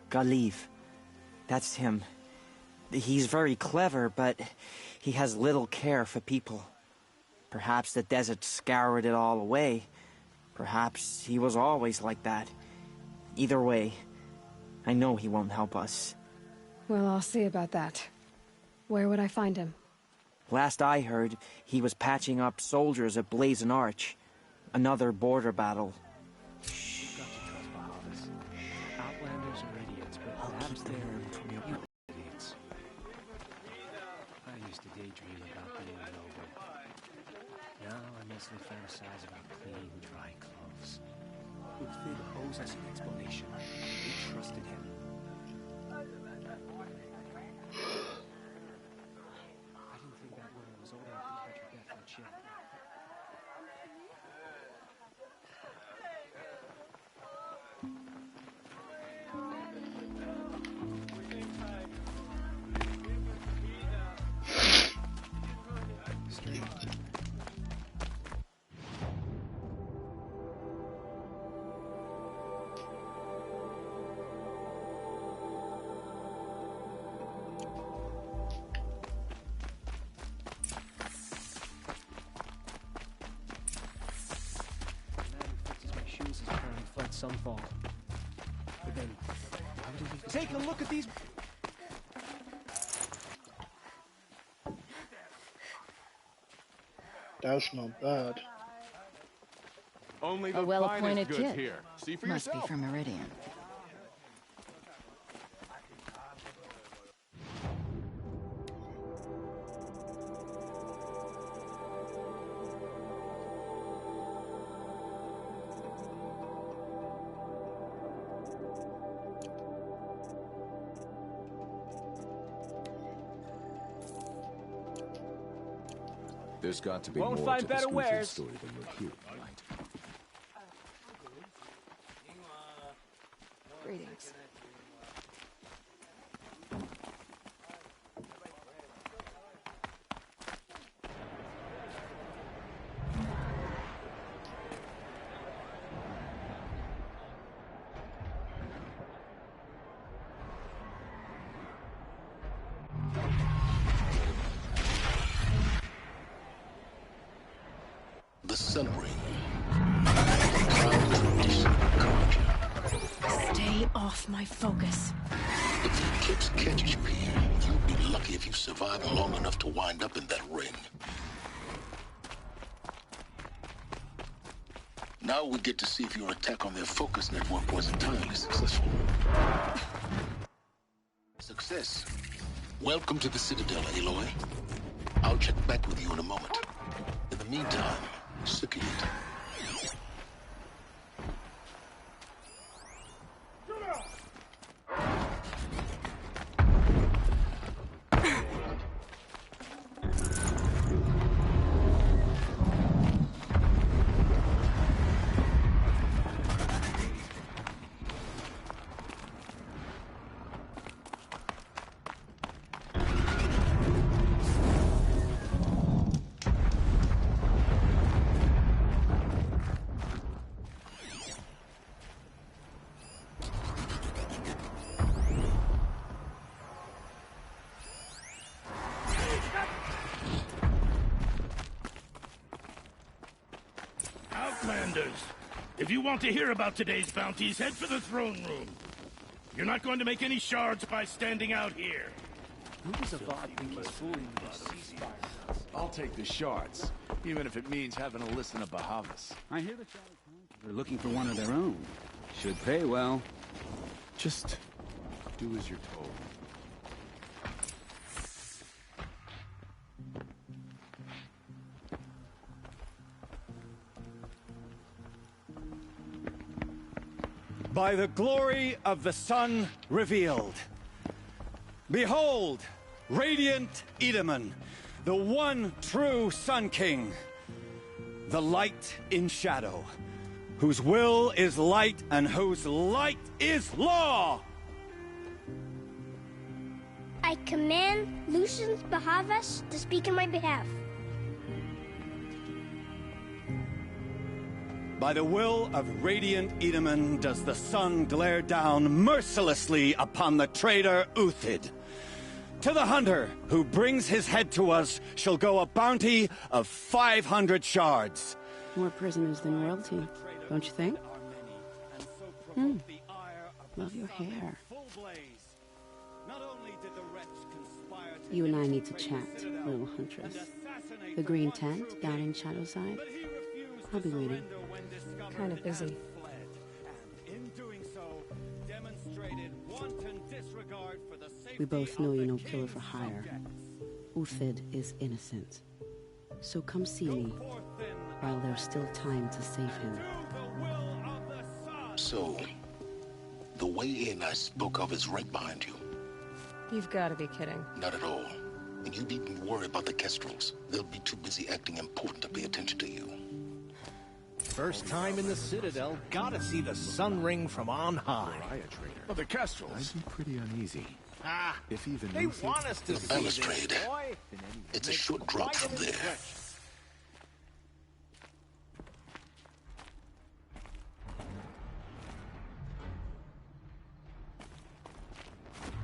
Galiv. That's him. He's very clever, but he has little care for people. Perhaps the desert scoured it all away. Perhaps he was always like that. Either way, I know he won't help us. Well, I'll see about that. Where would I find him? Last I heard, he was patching up soldiers at Blazon Arch. Another border battle. You've got to trust Bahamas. Outlanders are idiots, but perhaps they're idiots. I used daydream about being noble. Now I mostly fantasize about clean, dry clothes. Uthid owes us an explanation. We trusted him. I didn't think that woman was old enough to catch her death from chill. Sunfall. But then, how did we take a look at these? That's not bad. Only the A well-appointed finest goods kid. here. See for Must yourself. be from Meridian. There's got to be Won't more find to this better goofy wares. story than we're hearing, right? Greetings. The Sun Ring. Stay off my focus. If the kids catches you here, you'll be lucky if you survive long enough to wind up in that ring. Now we get to see if your attack on their focus network was entirely successful. Success. Welcome to the Citadel, Aloy. I'll check back with you in a moment. In the meantime, circulate. Outlanders, if you want to hear about today's bounties, head for the throne room. You're not going to make any shards by standing out here. Who does a bot think he's fooling this ceasefire? I'll take the shards, even if it means having to listen to Bahavas. I hear the they're looking for one of their own. Should pay well. Just do as you're told. By the glory of the sun revealed. Behold, radiant Edaman, the one true Sun King. The light in shadow, whose will is light and whose light is law. I command Lucius Bahavas to speak in my behalf. By the will of radiant Edaman does the sun glare down mercilessly upon the traitor Uthid. To the hunter who brings his head to us shall go a bounty of 500 shards. More prisoners than royalty, don't you think? Love your hair. You and I need to chat, little huntress. The green tent down in Shadowside. I'll be waiting. Kind of busy. We both know you're no killer for hire. Uthid is innocent. So come see me while there's still time to save him. So, the way in I spoke of is right behind you. You've got to be kidding. Not at all. And you needn't worry about the Kestrels. They'll be too busy acting important to pay attention to you. First time in the Citadel, gotta see the sun ring from on high. Well, the Kestrels. I'd be pretty uneasy. If even They want us to see this, balustrade. boy. It's a short drop from there.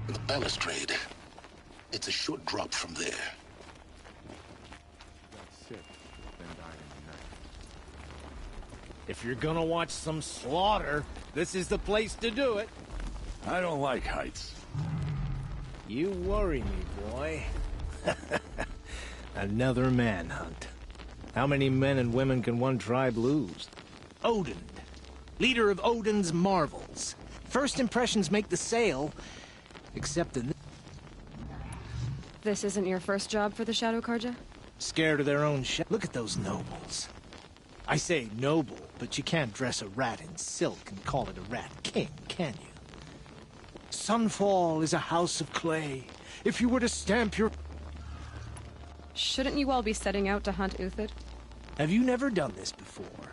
The balustrade. It's a short drop from there. If you're gonna watch some slaughter, this is the place to do it. I don't like heights. You worry me, boy. Another manhunt. How many men and women can one tribe lose? Odin, leader of Odin's marvels. First impressions make the sale, except in This isn't your first job for the Shadow Karja? scared of their own Look at those nobles. I say noble, but you can't dress a rat in silk and call it a rat king, can you? Sunfall is a house of clay. If you were to stamp your... Shouldn't you all be setting out to hunt Uthid? Have you never done this before?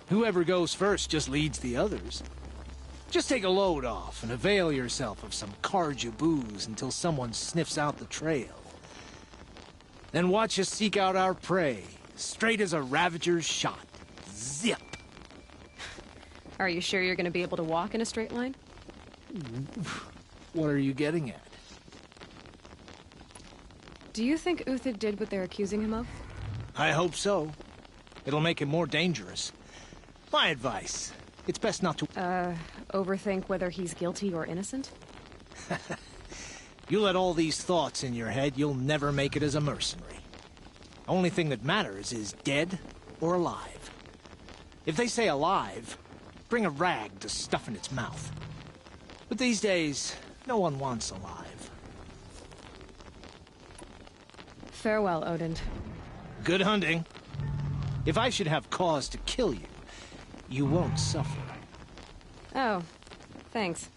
Whoever goes first just leads the others. Just take a load off and avail yourself of some Karja booze until someone sniffs out the trail. Then watch us seek out our prey, straight as a Ravager's shot. Zip! Are you sure you're going to be able to walk in a straight line? What are you getting at? Do you think Uthid did what they're accusing him of? I hope so. It'll make him more dangerous. My advice, it's best not to... Overthink whether he's guilty or innocent? You let all these thoughts in your head, you'll never make it as a mercenary. Only thing that matters is dead or alive. If they say alive, bring a rag to stuff in its mouth. But these days, no one wants alive. Farewell, Odin. Good hunting. If I should have cause to kill you, you won't suffer. Oh, thanks.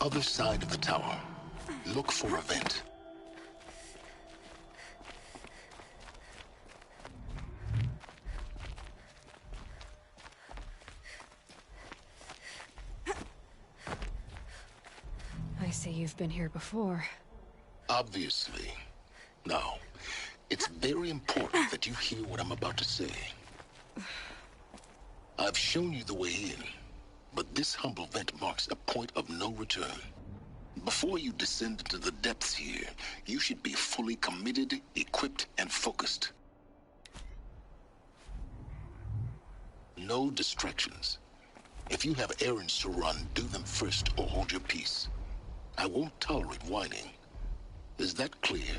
Other side of the tower. Look for a vent. I see you've been here before. Obviously. Now, it's very important that you hear what I'm about to say. I've shown you the way in. But this humble vent marks a point of no return. Before you descend into the depths here, you should be fully committed, equipped, and focused. No distractions. If you have errands to run, do them first or hold your peace. I won't tolerate whining. Is that clear?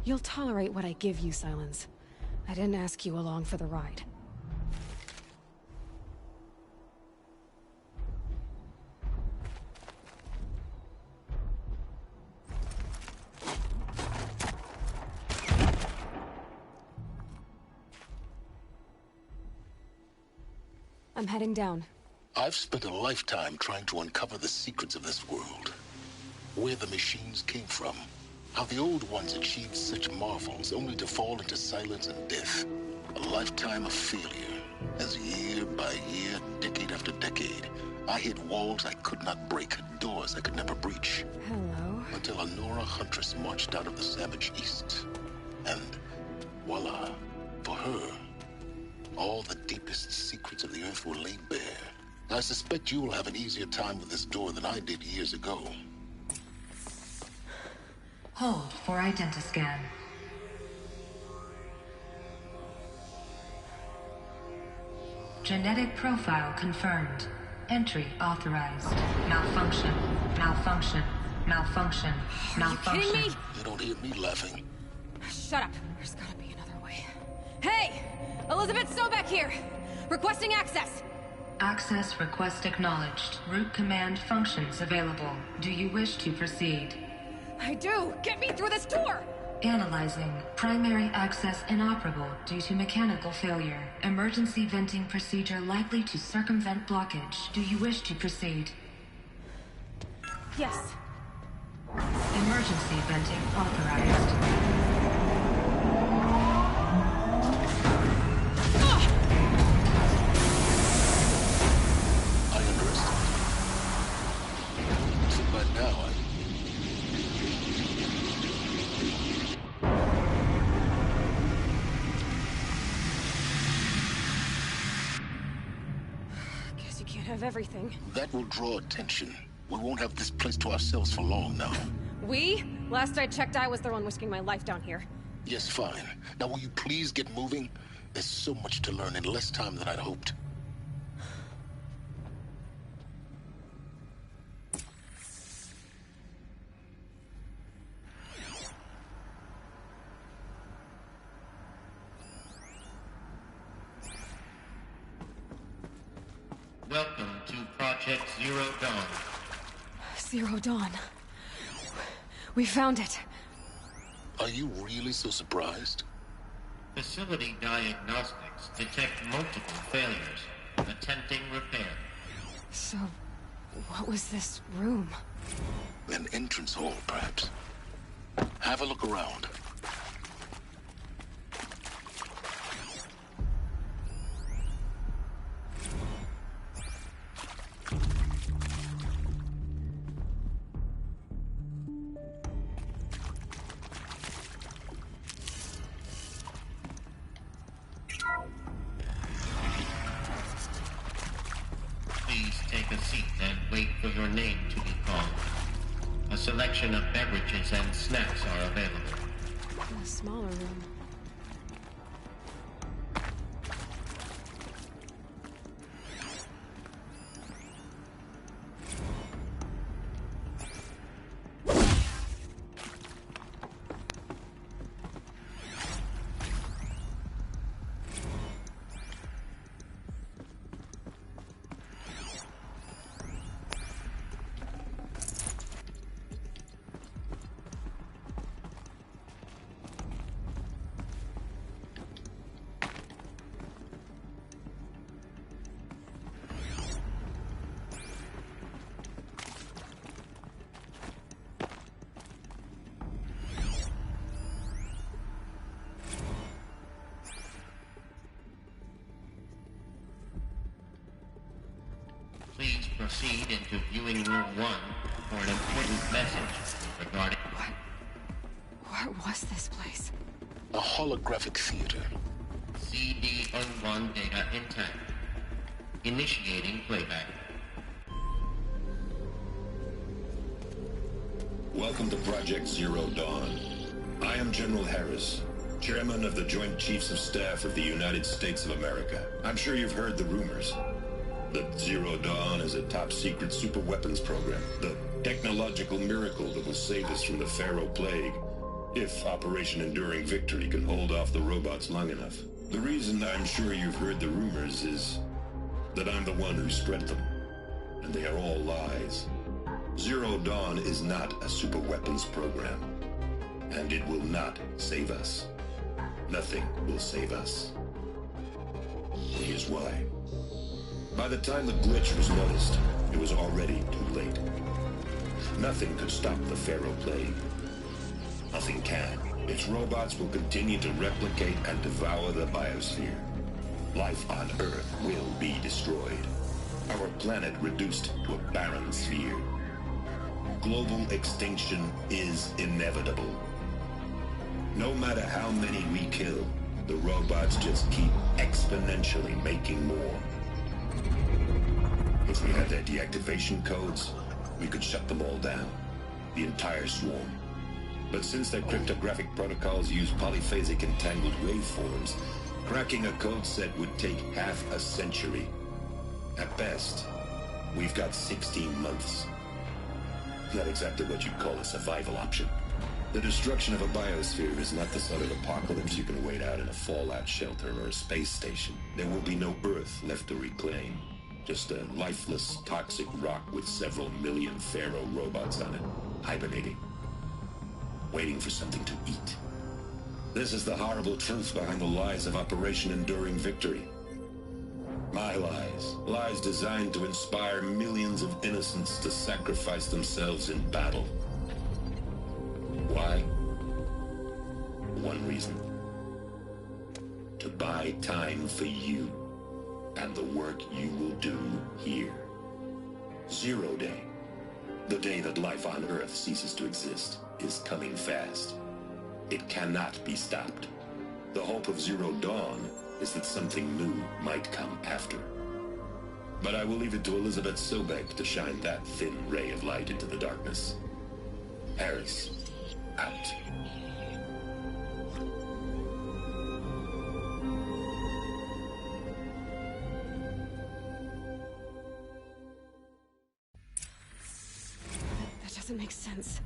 You'll tolerate what I give you, Silence. I didn't ask you along for the ride. I'm heading down. I've spent a lifetime trying to uncover the secrets of this world. Where the machines came from. How the old ones achieved such marvels only to fall into silence and death. A lifetime of failure. As year by year, decade after decade, I hit walls I could not break, doors I could never breach. Hello. Until a Nora huntress marched out of the savage east. And voila, for her, all the deepest secrets of the earth were laid bare. I suspect you will have an easier time with this door than I did years ago. Hold for identiscan. Genetic profile confirmed. Entry authorized. Malfunction. Malfunction. Malfunction. Malfunction. Are you kidding me? You don't hear me laughing. Shut up. There's gotta be another way. Hey! Elizabeth Sobek here! Requesting access! Access request acknowledged. Root command functions available. Do you wish to proceed? I do! Get me through this door! Analyzing. Primary access inoperable due to mechanical failure. Emergency venting procedure likely to circumvent blockage. Do you wish to proceed? Yes. Emergency venting authorized. Of everything. That will draw attention. We won't have this place to ourselves for long now. We? Last I checked, I was the one risking my life down here. Yes, fine. Now will you please get moving? There's so much to learn in less time than I'd hoped. Welcome to Project Zero Dawn. Zero Dawn. We found it. Are you really so surprised? Facility diagnostics detect multiple failures, attempting repair. So, what was this room? An entrance hall, perhaps. Have a look around. Take a seat and wait for your name to be called. A selection of beverages and snacks are available. A smaller room. Please proceed into viewing room 1 for an important message regarding... What was this place? A holographic theater. CD01 data intact. Initiating playback. Welcome to Project Zero Dawn. I am General Harris, Chairman of the Joint Chiefs of Staff of the United States of America. I'm sure you've heard the rumors. That Zero Dawn is a top-secret super-weapons program. The technological miracle that will save us from the Pharaoh Plague, if Operation Enduring Victory can hold off the robots long enough. The reason I'm sure you've heard the rumors is that I'm the one who spread them. And they are all lies. Zero Dawn is not a super-weapons program. And it will not save us. Nothing will save us. Here's why. By the time the glitch was noticed, it was already too late. Nothing could stop the Pharaoh plague. Nothing can. Its robots will continue to replicate and devour the biosphere. Life on Earth will be destroyed. Our planet reduced to a barren sphere. Global extinction is inevitable. No matter how many we kill, the robots just keep exponentially making more. If we had their deactivation codes, we could shut them all down. The entire swarm. But since their cryptographic protocols use polyphasic entangled waveforms, cracking a code set would take half a century. At best, we've got 16 months. Not exactly what you'd call a survival option. The destruction of a biosphere is not the sort of apocalypse you can wait out in a fallout shelter or a space station. There will be no Earth left to reclaim. Just a lifeless, toxic rock with several million Pharaoh robots on it, hibernating. Waiting for something to eat. This is the horrible truth behind the lies of Operation Enduring Victory. My lies. Lies designed to inspire millions of innocents to sacrifice themselves in battle. Why? One reason. To buy time for you and the work you will do here. 0 Day. The day that life on Earth ceases to exist is coming fast. It cannot be stopped. The hope of Zero Dawn is that something new might come after. But I will leave it to Elizabeth Sobek to shine that thin ray of light into the darkness. Harris, out. That doesn't make sense.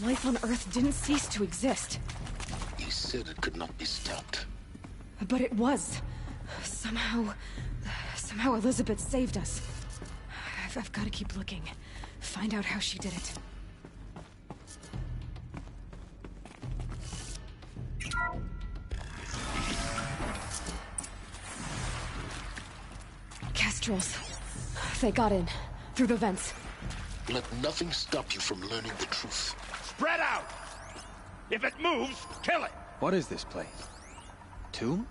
Life on Earth didn't cease to exist. You said it could not be stopped. But it was. Somehow Elizabeth saved us. I've got to keep looking. Find out how she did it. Kestrels. They got in. Through the vents. Let nothing stop you from learning the truth. Spread out! If it moves, kill it! What is this place? Tomb?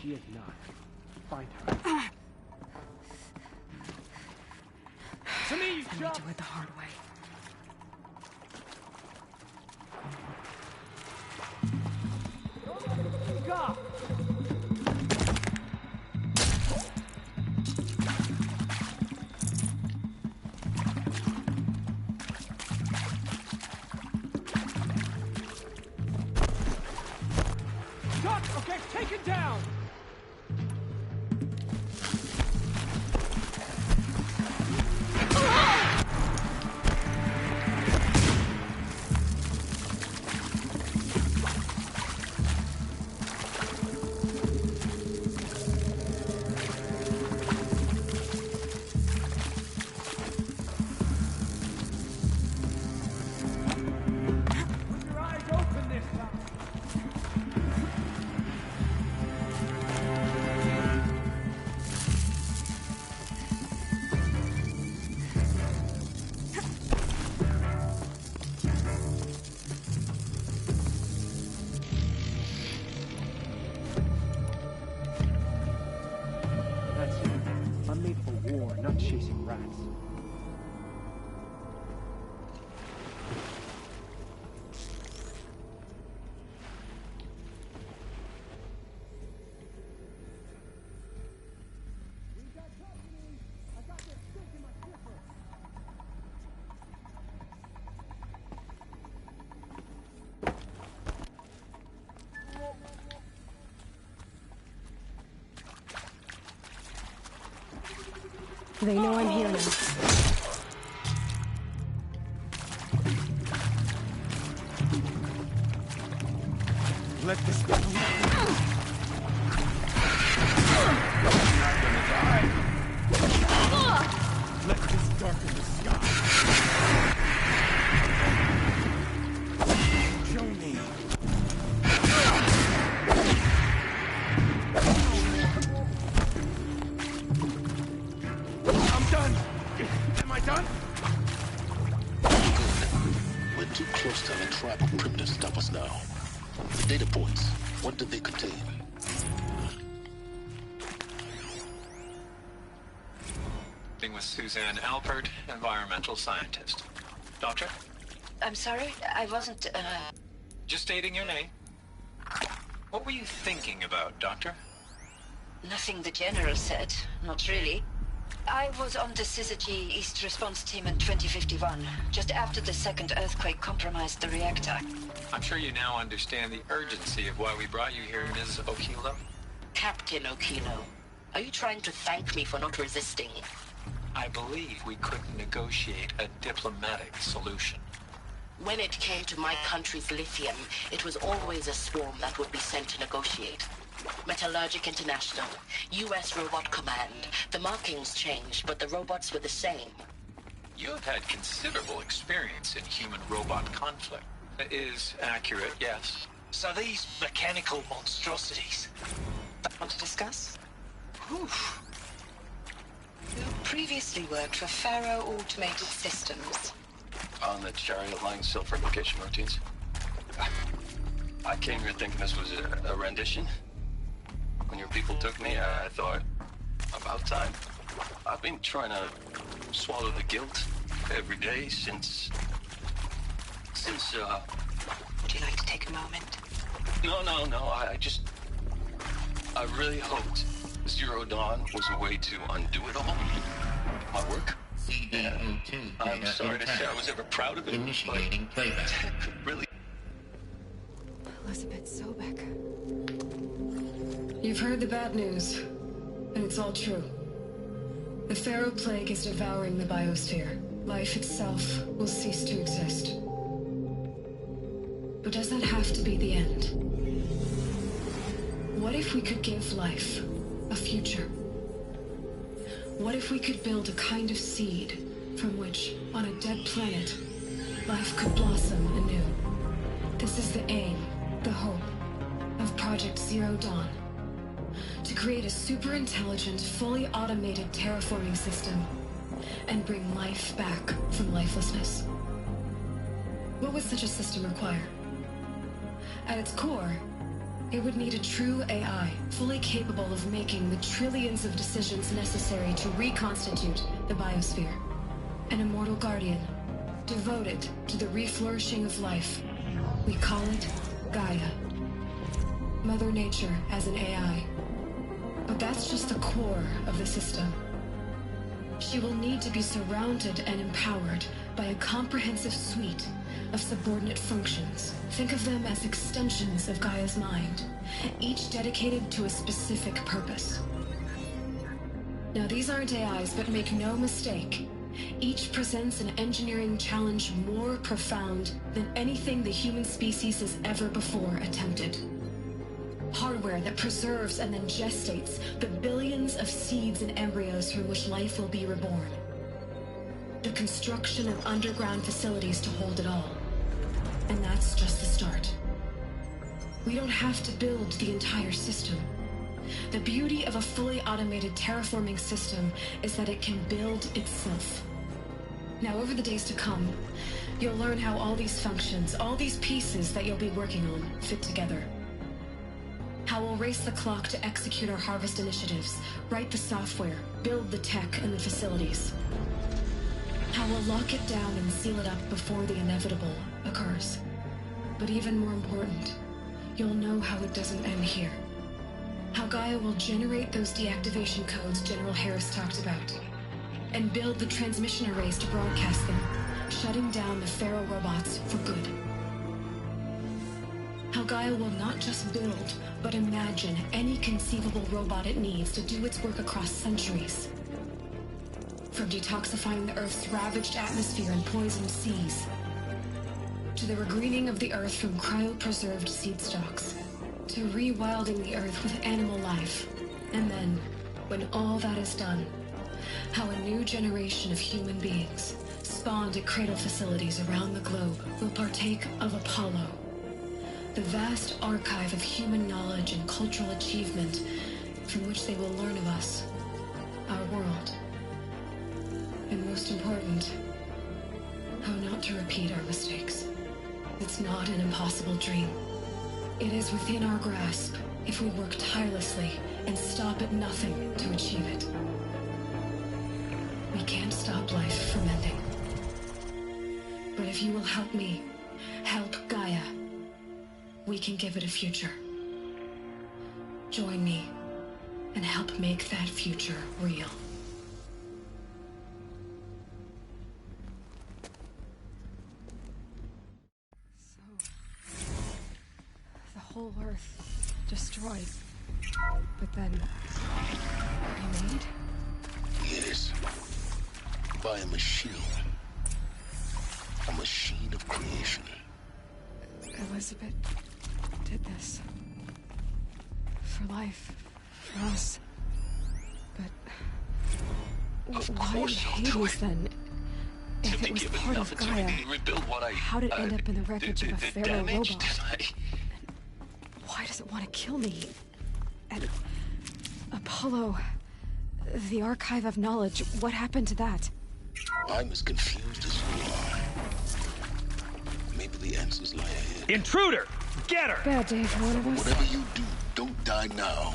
She is not. Find her. To me, I need to do it the hard way. Go! Duck! Okay, take it down! Chasing rats. They know I'm here now. Let this be. Let this darken the sky. Show me. I'm done. Am I done? We're too close to having tribal primitives stop us now. The data points, what do they contain? With Suzanne Alpert, environmental scientist. Doctor? I'm sorry, I wasn't, Just stating your name. What were you thinking about, Doctor? Nothing the General said. Not really. I was on the Syzygy East Response Team in 2051, just after the second earthquake compromised the reactor. I'm sure you now understand the urgency of why we brought you here, Ms. Okilo. Captain Okilo, are you trying to thank me for not resisting? I believe we could negotiate a diplomatic solution. When it came to my country's lithium, it was always a swarm that would be sent to negotiate. Metallurgic International, U.S. Robot Command. The markings changed, but the robots were the same. You have had considerable experience in human-robot conflict. That is accurate, yes. So these mechanical monstrosities... Want to discuss? Oof. You previously worked for Faro Automated Systems. On the chariot line self-replication routines. I came here thinking this was a rendition. When your people took me, I thought, about time. I've been trying to swallow the guilt every day since... Would you like to take a moment? No, I really hoped Zero Dawn was a way to undo it all. My work. I'm sorry to say I was ever proud of it. Initiating playback. Really. Elizabeth Sobek. You've heard the bad news, and it's all true. The Pharaoh Plague is devouring the biosphere. Life itself will cease to exist. But does that have to be the end? What if we could give life a future? What if we could build a kind of seed from which, on a dead planet, life could blossom anew? This is the aim, the hope, of Project Zero Dawn. To create a super-intelligent, fully automated terraforming system and bring life back from lifelessness. What would such a system require? At its core, it would need a true AI, fully capable of making the trillions of decisions necessary to reconstitute the biosphere. An immortal guardian, devoted to the reflourishing of life. We call it Gaia. Mother Nature as an AI. But that's just the core of the system. She will need to be surrounded and empowered by a comprehensive suite of subordinate functions. Think of them as extensions of Gaia's mind, each dedicated to a specific purpose. Now, these aren't AIs, but make no mistake, each presents an engineering challenge more profound than anything the human species has ever before attempted. Hardware that preserves and then gestates the billions of seeds and embryos from which life will be reborn. The construction of underground facilities to hold it all. And that's just the start. We don't have to build the entire system. The beauty of a fully automated terraforming system is that it can build itself. Now, over the days to come, you'll learn how all these functions, all these pieces that you'll be working on, fit together. How we'll race the clock to execute our harvest initiatives, write the software, build the tech and the facilities. How we'll lock it down and seal it up before the inevitable occurs. But even more important, you'll know how it doesn't end here. How Gaia will generate those deactivation codes General Harris talked about, and build the transmission arrays to broadcast them, shutting down the Pharaoh robots for good. How Gaia will not just build, but imagine any conceivable robot it needs to do its work across centuries. From detoxifying the Earth's ravaged atmosphere and poisoned seas, to the regreening of the Earth from cryopreserved seed stocks. to rewilding the Earth with animal life. And then, when all that is done, how a new generation of human beings, spawned at cradle facilities around the globe, will partake of Apollo, the vast archive of human knowledge and cultural achievement from which they will learn of us, our world, and most important, how not to repeat our mistakes. It's not an impossible dream. It is within our grasp if we work tirelessly and stop at nothing to achieve it. We can't stop life from ending. But if you will help me, help Gaia, we can give it a future. Join me and help make that future real. The whole Earth destroyed. But then, remade? Yes. By a machine. A machine of creation. Elizabeth did this. For life. For us. But Of why course I'll do Hades it. then? If To it was give part enough of to Gaia, rebuild what I... how did it end up in the wreckage of a the pharaoh damage robot? that I... Why does it want to kill me? And Apollo, the archive of knowledge, what happened to that? I'm as confused as you are. Maybe the answers lie ahead. Intruder! Get her! Bad day for one of us. Whatever you do, don't die now.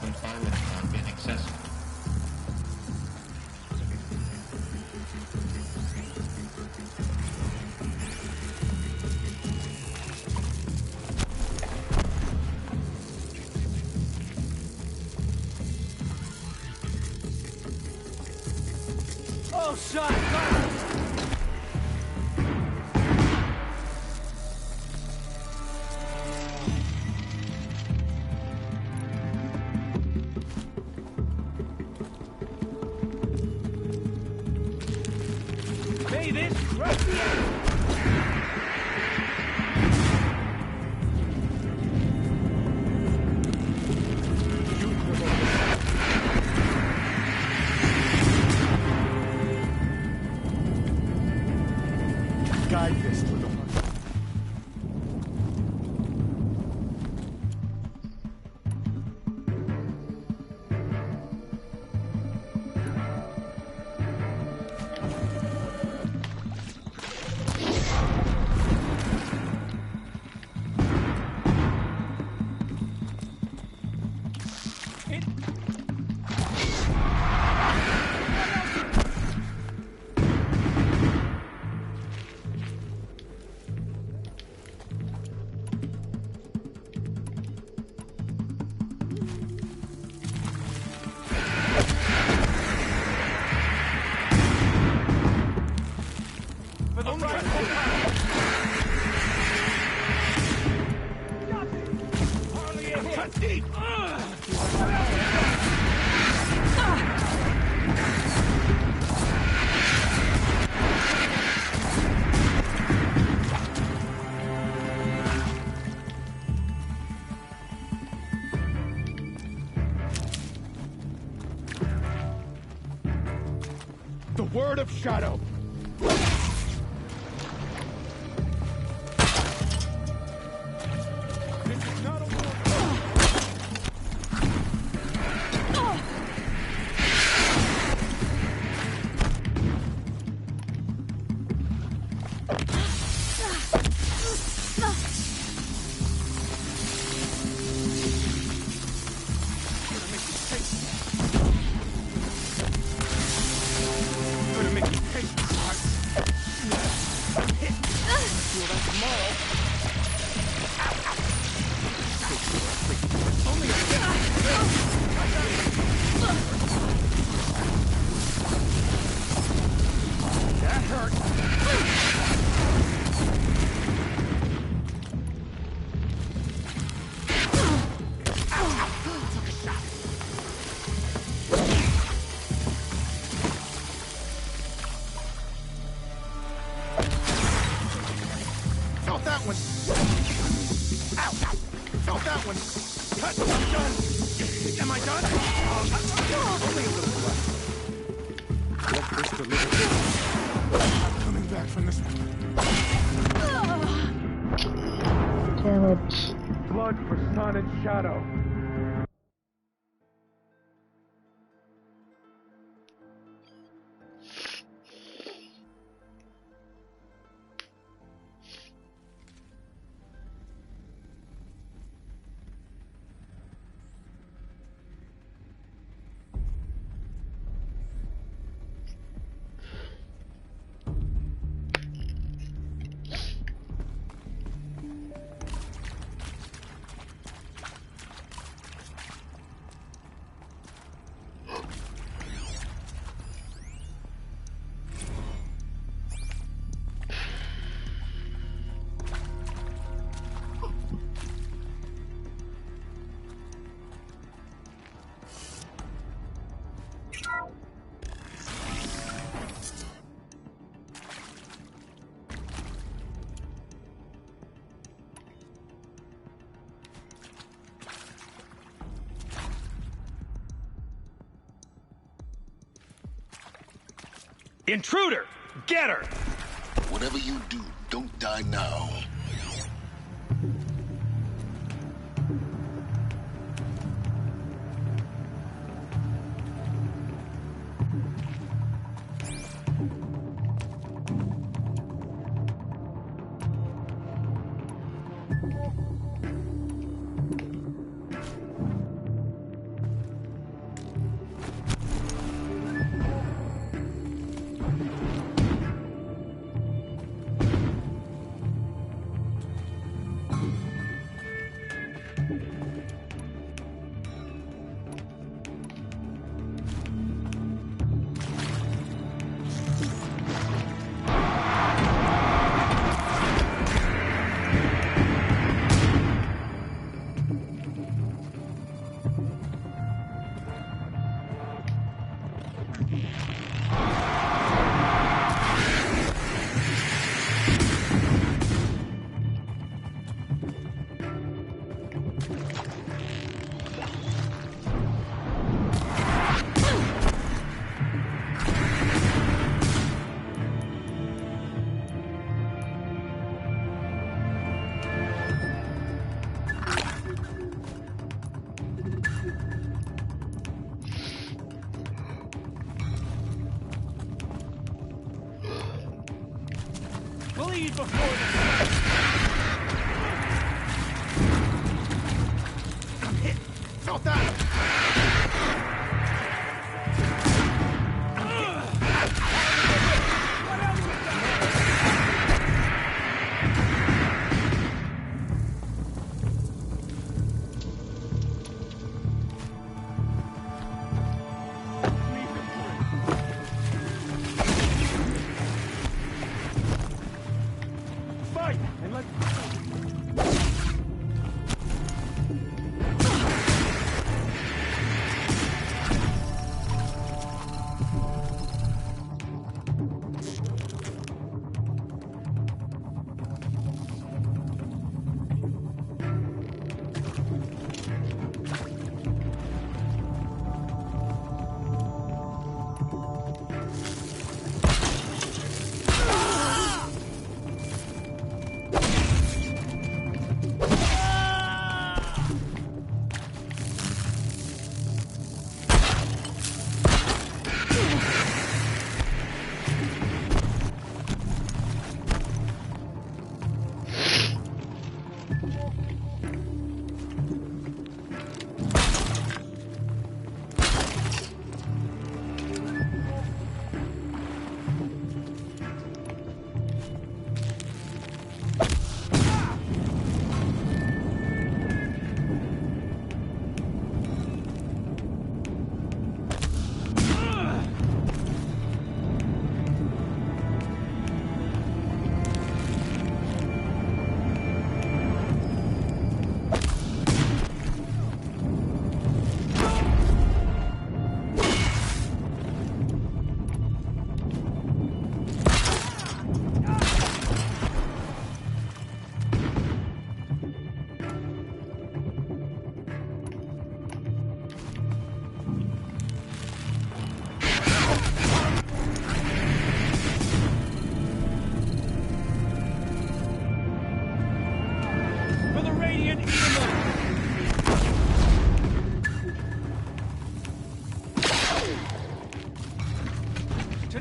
Confinement found inaccessible. Oh, shot! Fire! May this crush the end! Guide this to the front. For the right! Hardly a hit! Deep! The word of Shadow. This is not a war. Gonna make you pay for it. I'm coming back from this one. Damn it. Blood for Sun and Shadow. Intruder! Get her! Whatever you do, don't die now. Bleed before the hit. Felt that. Fight!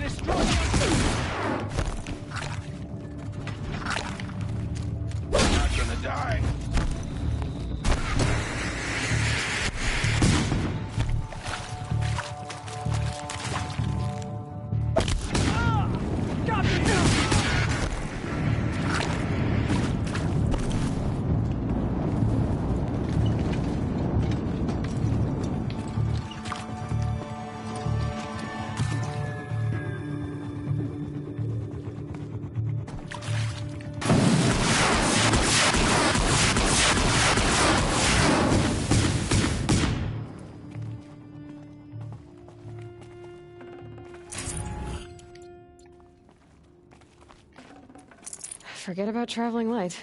destroy it! I'm not gonna die. Forget about traveling light.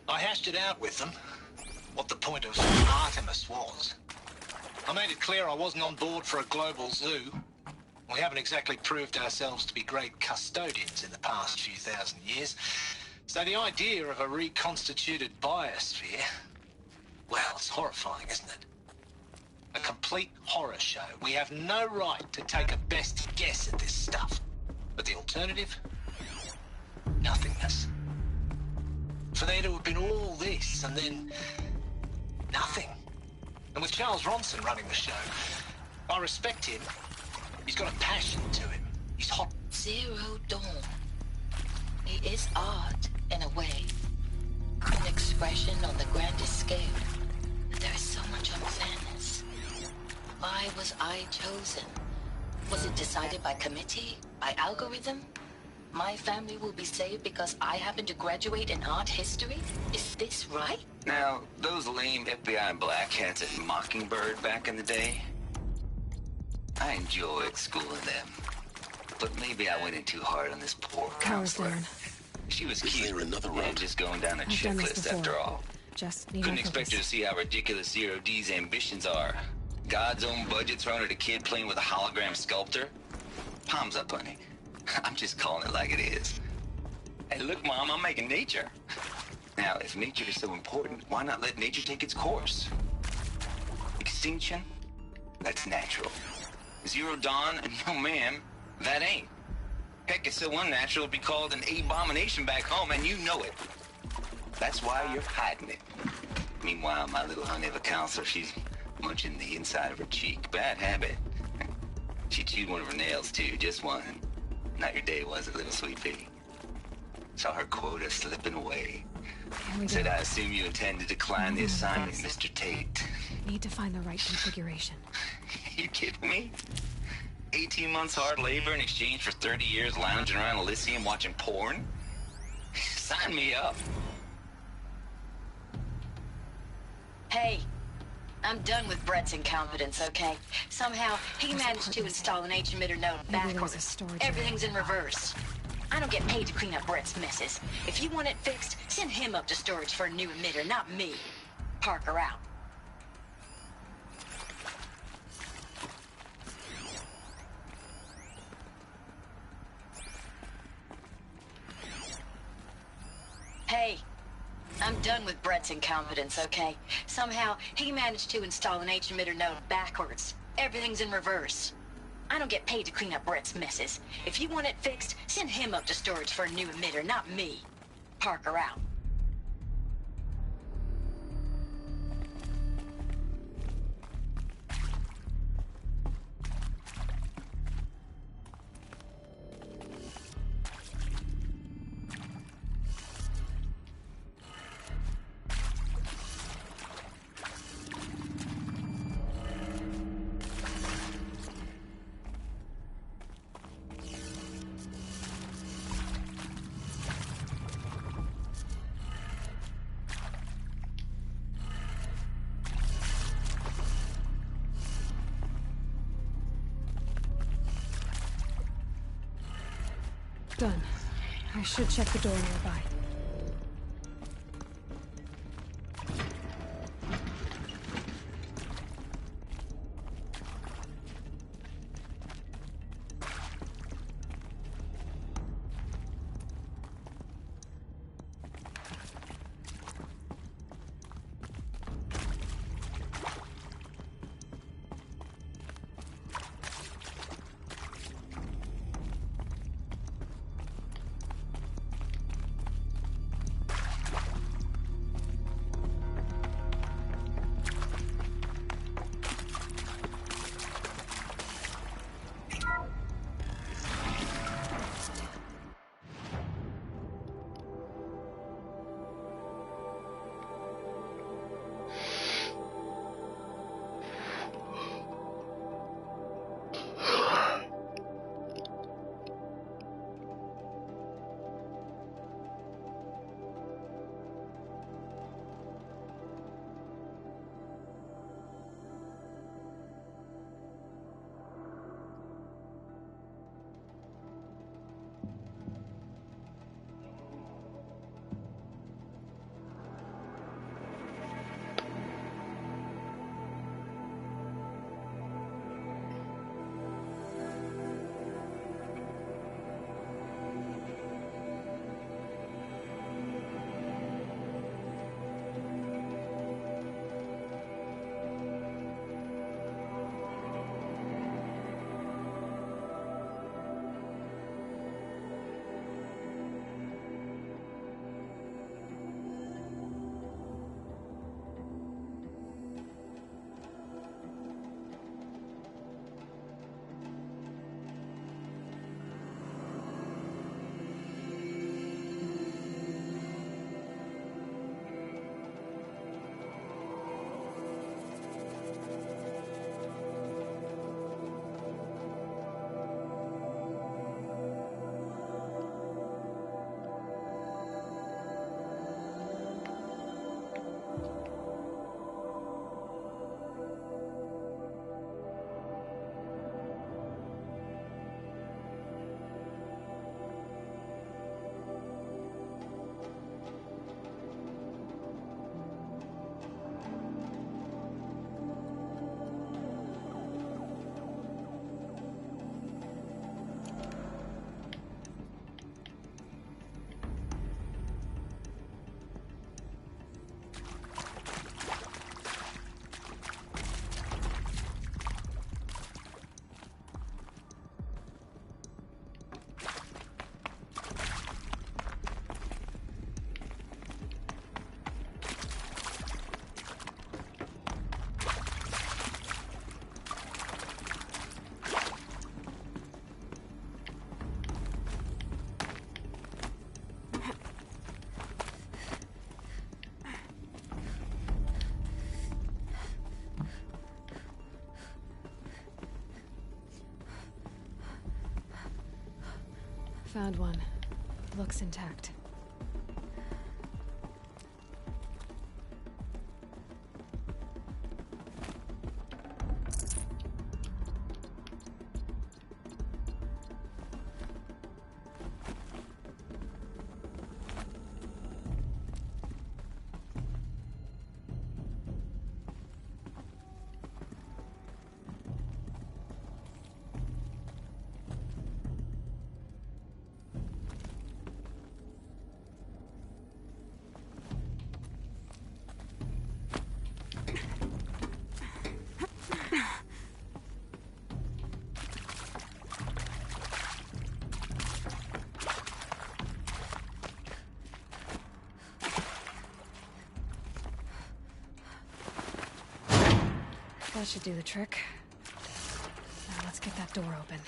I hashed it out with them, what the point of Artemis was. I made it clear I wasn't on board for a global zoo. We haven't exactly proved ourselves to be great custodians in the past few thousand years. So the idea of a reconstituted biosphere, well, it's horrifying, isn't it? A complete horror show. We have no right to take a best guess at this stuff. But the alternative? Nothingness. For there to have been all this, and then nothing. And with Charles Ronson running the show, I respect him. He's got a passion to him. He's hot. Zero Dawn. It is art, in a way. An expression on the grandest scale. But there is so much unfairness. Why was I chosen? Was it decided by committee? By algorithm? My family will be saved because I happen to graduate in art history? Is this right? Now, those lame FBI black hats at Mockingbird back in the day, I enjoyed schooling them. But maybe I went in too hard on this poor counselor. She was cute, and just going down a checklist after all. Just need Couldn't expect her to see how ridiculous Zero D's ambitions are. God's own budget thrown at a kid playing with a hologram sculptor? Palms up, honey. I'm just calling it like it is. Hey, look, Mom, I'm making nature. Now, if nature is so important, why not let nature take its course? Extinction? That's natural. Zero Dawn? No, ma'am, that ain't. Heck, it's so unnatural to be called an abomination back home, and you know it. That's why you're hiding it. Meanwhile, my little honey of a counselor, she's munching the inside of her cheek. Bad habit. She chewed one of her nails, too, just one. Not your day, was it, little sweet pea? Saw her quota slipping away. Said, I assume you intend to decline the assignment, Mr. Tate. Need to find the right configuration. You kidding me? 18 months hard labor in exchange for 30 years lounging around Elysium watching porn? Sign me up. Hey, I'm done with Brett's incompetence, okay? Somehow, he managed to install an H-emitter node backwards. Everything's in reverse. I don't get paid to clean up Brett's messes. If you want it fixed, send him up to storage for a new emitter, not me. Parker out. Hey, I'm done with Brett's incompetence, okay? Somehow, he managed to install an H-emitter node backwards. Everything's in reverse. I don't get paid to clean up Brett's messes. If you want it fixed, send him up to storage for a new emitter, not me. Parker out. done. I should check the door nearby. Found one. Looks intact. That should do the trick. Now let's get that door open.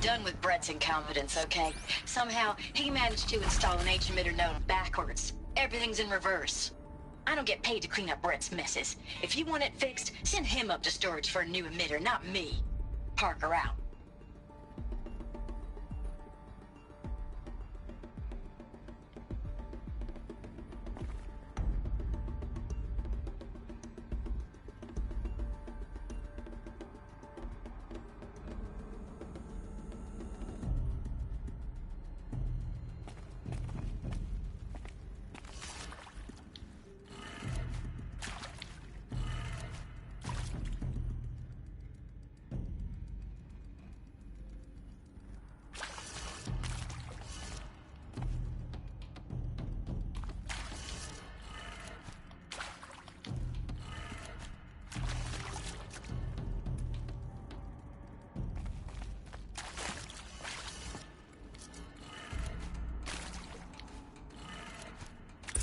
done with Brett's incompetence, okay? Somehow, he managed to install an H-emitter node backwards. Everything's in reverse. I don't get paid to clean up Brett's messes. If you want it fixed, send him up to storage for a new emitter, not me. Parker out.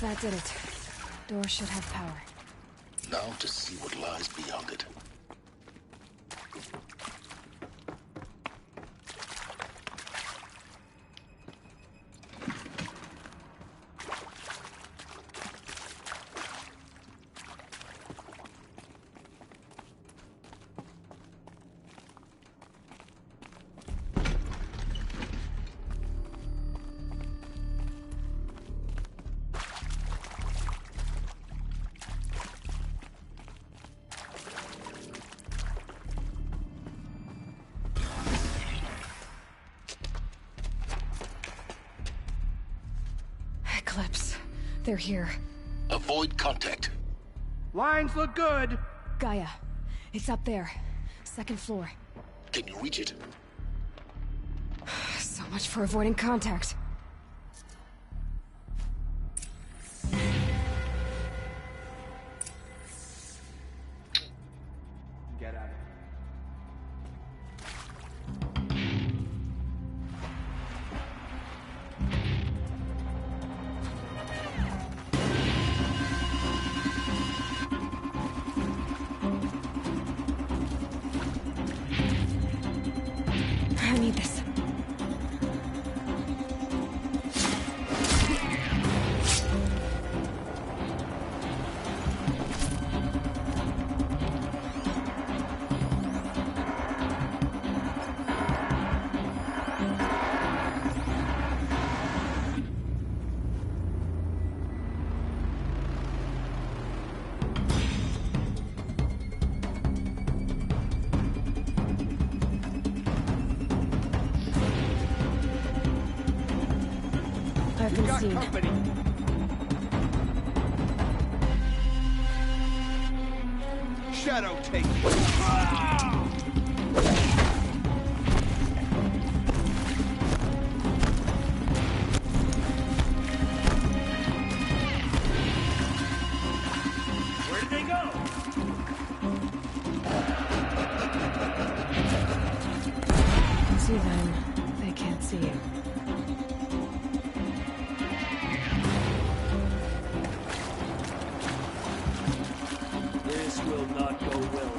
That did it. Door should have power. Now to see what lies beyond it. Eclipse. They're here. Avoid contact. Lines look good. Gaia. It's up there. Second floor. Can you reach it? So much for avoiding contact. Get out of here. I need this. I've been seen. Shadow take. Where did they go? See them. They can't see you. This will not go well.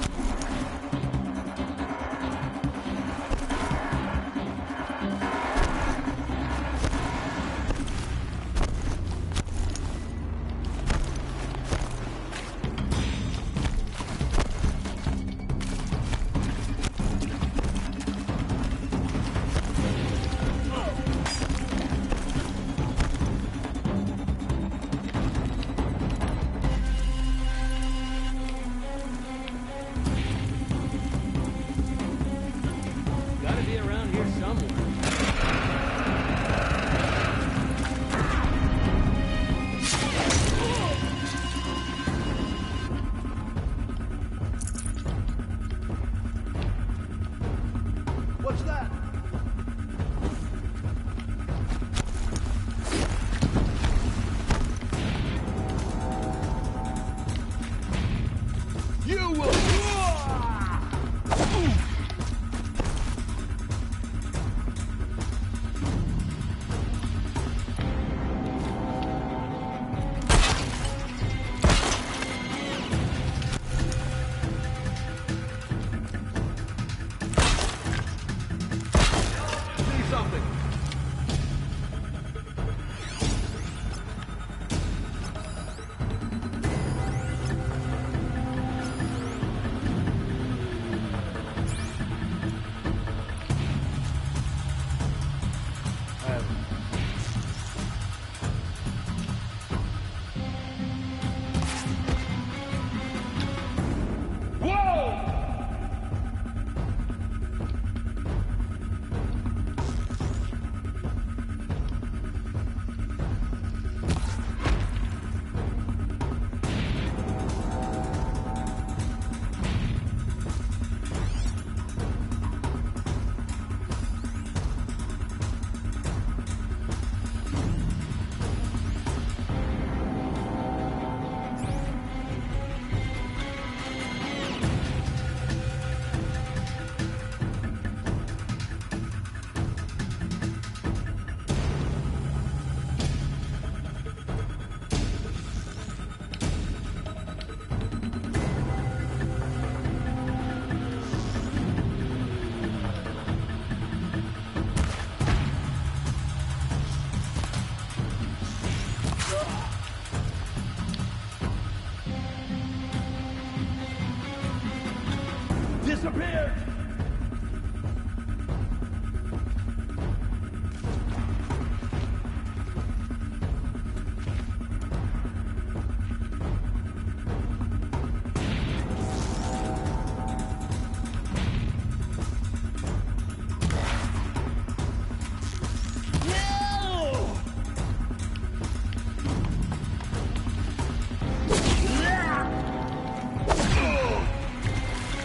disappeared!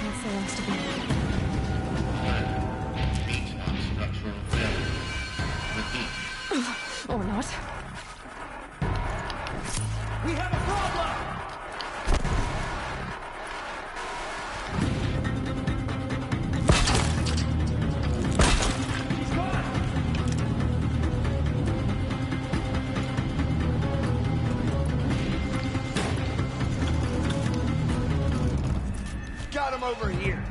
That's the last of it. Structural failure. Repeat. Or not. We have a problem! Got him over here.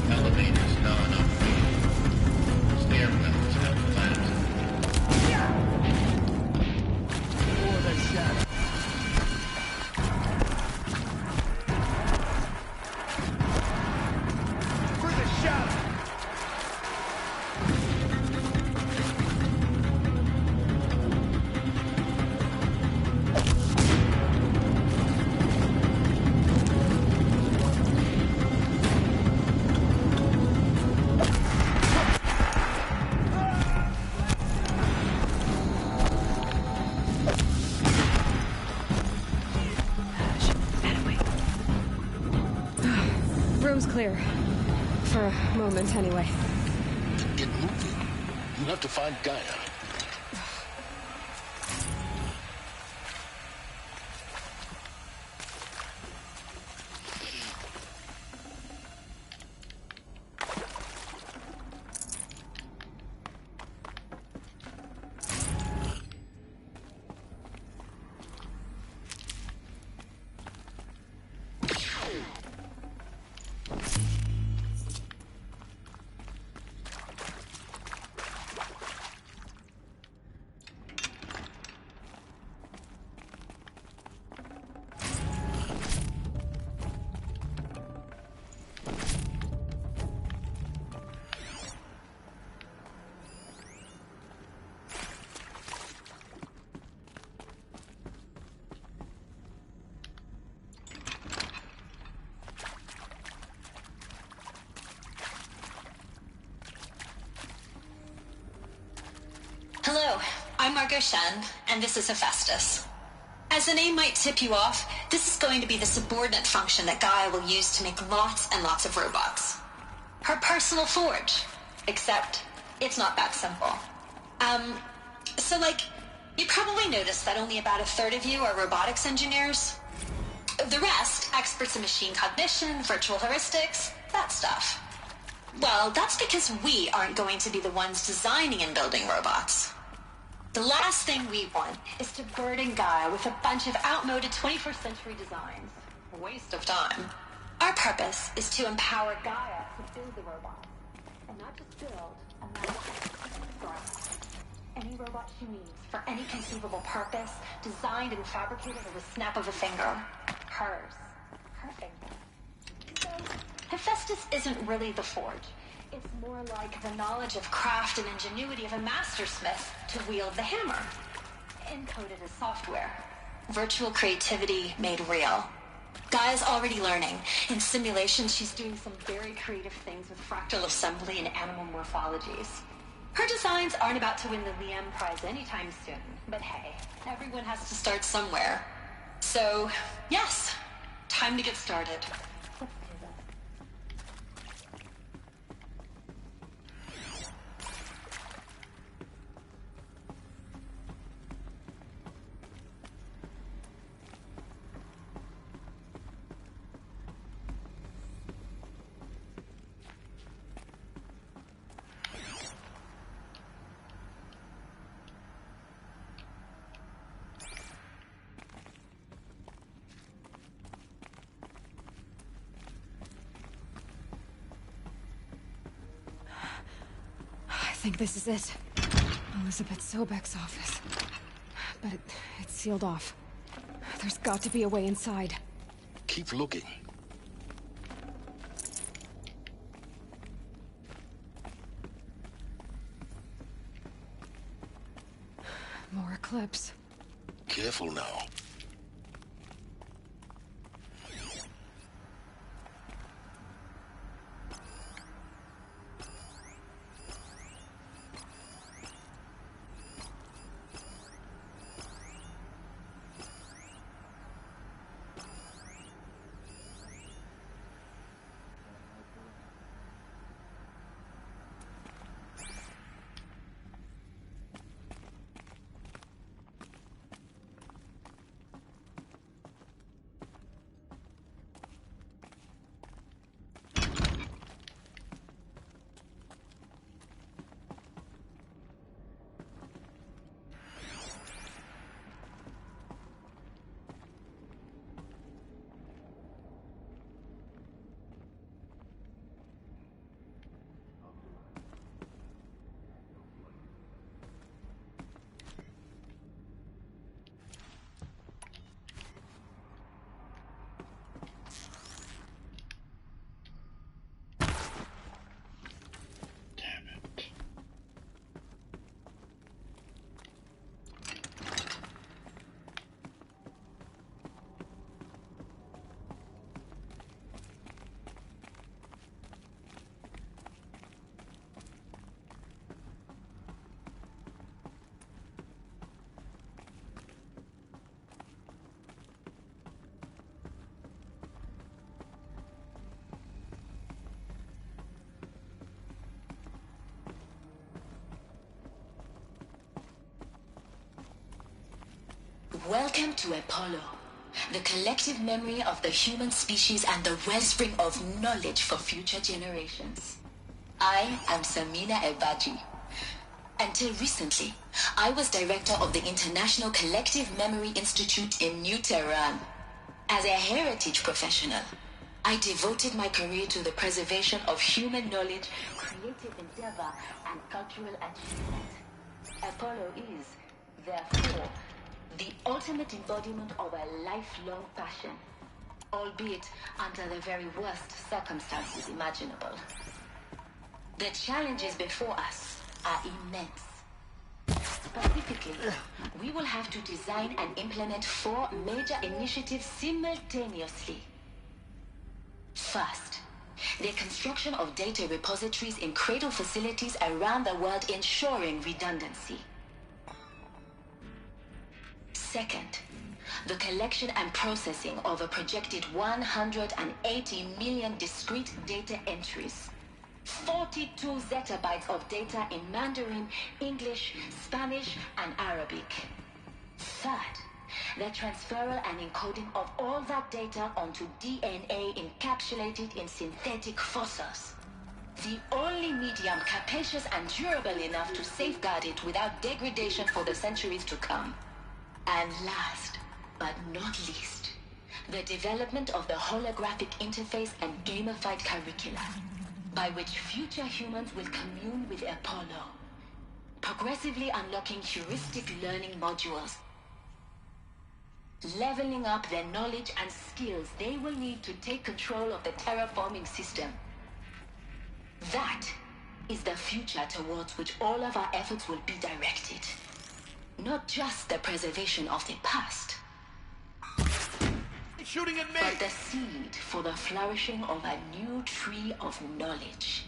Elevators non-operational. Stairwells have collapsed. For the shadow. For the shadow. Room's clear. For a moment, anyway. Get moving. You have to find Gaia. Hello, I'm Margot Shen, and this is Hephaestus. As the name might tip you off, this is going to be the subordinate function that Gaia will use to make lots and lots of robots. Her personal forge. Except, it's not that simple. You probably noticed that only about a third of you are robotics engineers. The rest, experts in machine cognition, virtual heuristics, that stuff. Well, that's because we aren't going to be the ones designing and building robots. The last thing we want is to burden Gaia with a bunch of outmoded 21st century designs. A waste of time. Our purpose is to empower Gaia to build the robots. And not just build, any robot she needs for any conceivable purpose, designed and fabricated at a snap of a finger. Hers. Her finger. So, Hephaestus isn't really the forge. It's more like the knowledge of craft and ingenuity of a mastersmith to wield the hammer. Encoded as software. Virtual creativity made real. Gaia's already learning. In simulation, she's doing some very creative things with fractal assembly and animal morphologies. Her designs aren't about to win the Liam Prize anytime soon. But hey, everyone has to start somewhere. So, yes, time to get started. think this is it. Elizabeth Sobek's office. But it's sealed off. There's got to be a way inside. Keep looking. More Eclipse. Careful now. Welcome to Apollo, the collective memory of the human species and the wellspring of knowledge for future generations. I am Samina Ebaji. Until recently, I was director of the International Collective Memory Institute in New Tehran. As a heritage professional, I devoted my career to the preservation of human knowledge, creative endeavor, and cultural achievement. Apollo is, therefore, the ultimate embodiment of a lifelong passion, albeit under the very worst circumstances imaginable. The challenges before us are immense. Specifically, we will have to design and implement 4 major initiatives simultaneously. First, the construction of data repositories in cradle facilities around the world, ensuring redundancy. Second, the collection and processing of a projected 180 million discrete data entries. 42 zettabytes of data in Mandarin, English, Spanish, and Arabic. Third, the transferal and encoding of all that data onto DNA encapsulated in synthetic fossils. The only medium capacious and durable enough to safeguard it without degradation for the centuries to come. And last, but not least, the development of the holographic interface and gamified curricula, by which future humans will commune with Apollo, progressively unlocking heuristic learning modules, leveling up their knowledge and skills they will need to take control of the terraforming system. That is the future towards which all of our efforts will be directed. Not just the preservation of the past, shooting at me, but the seed for the flourishing of a new tree of knowledge.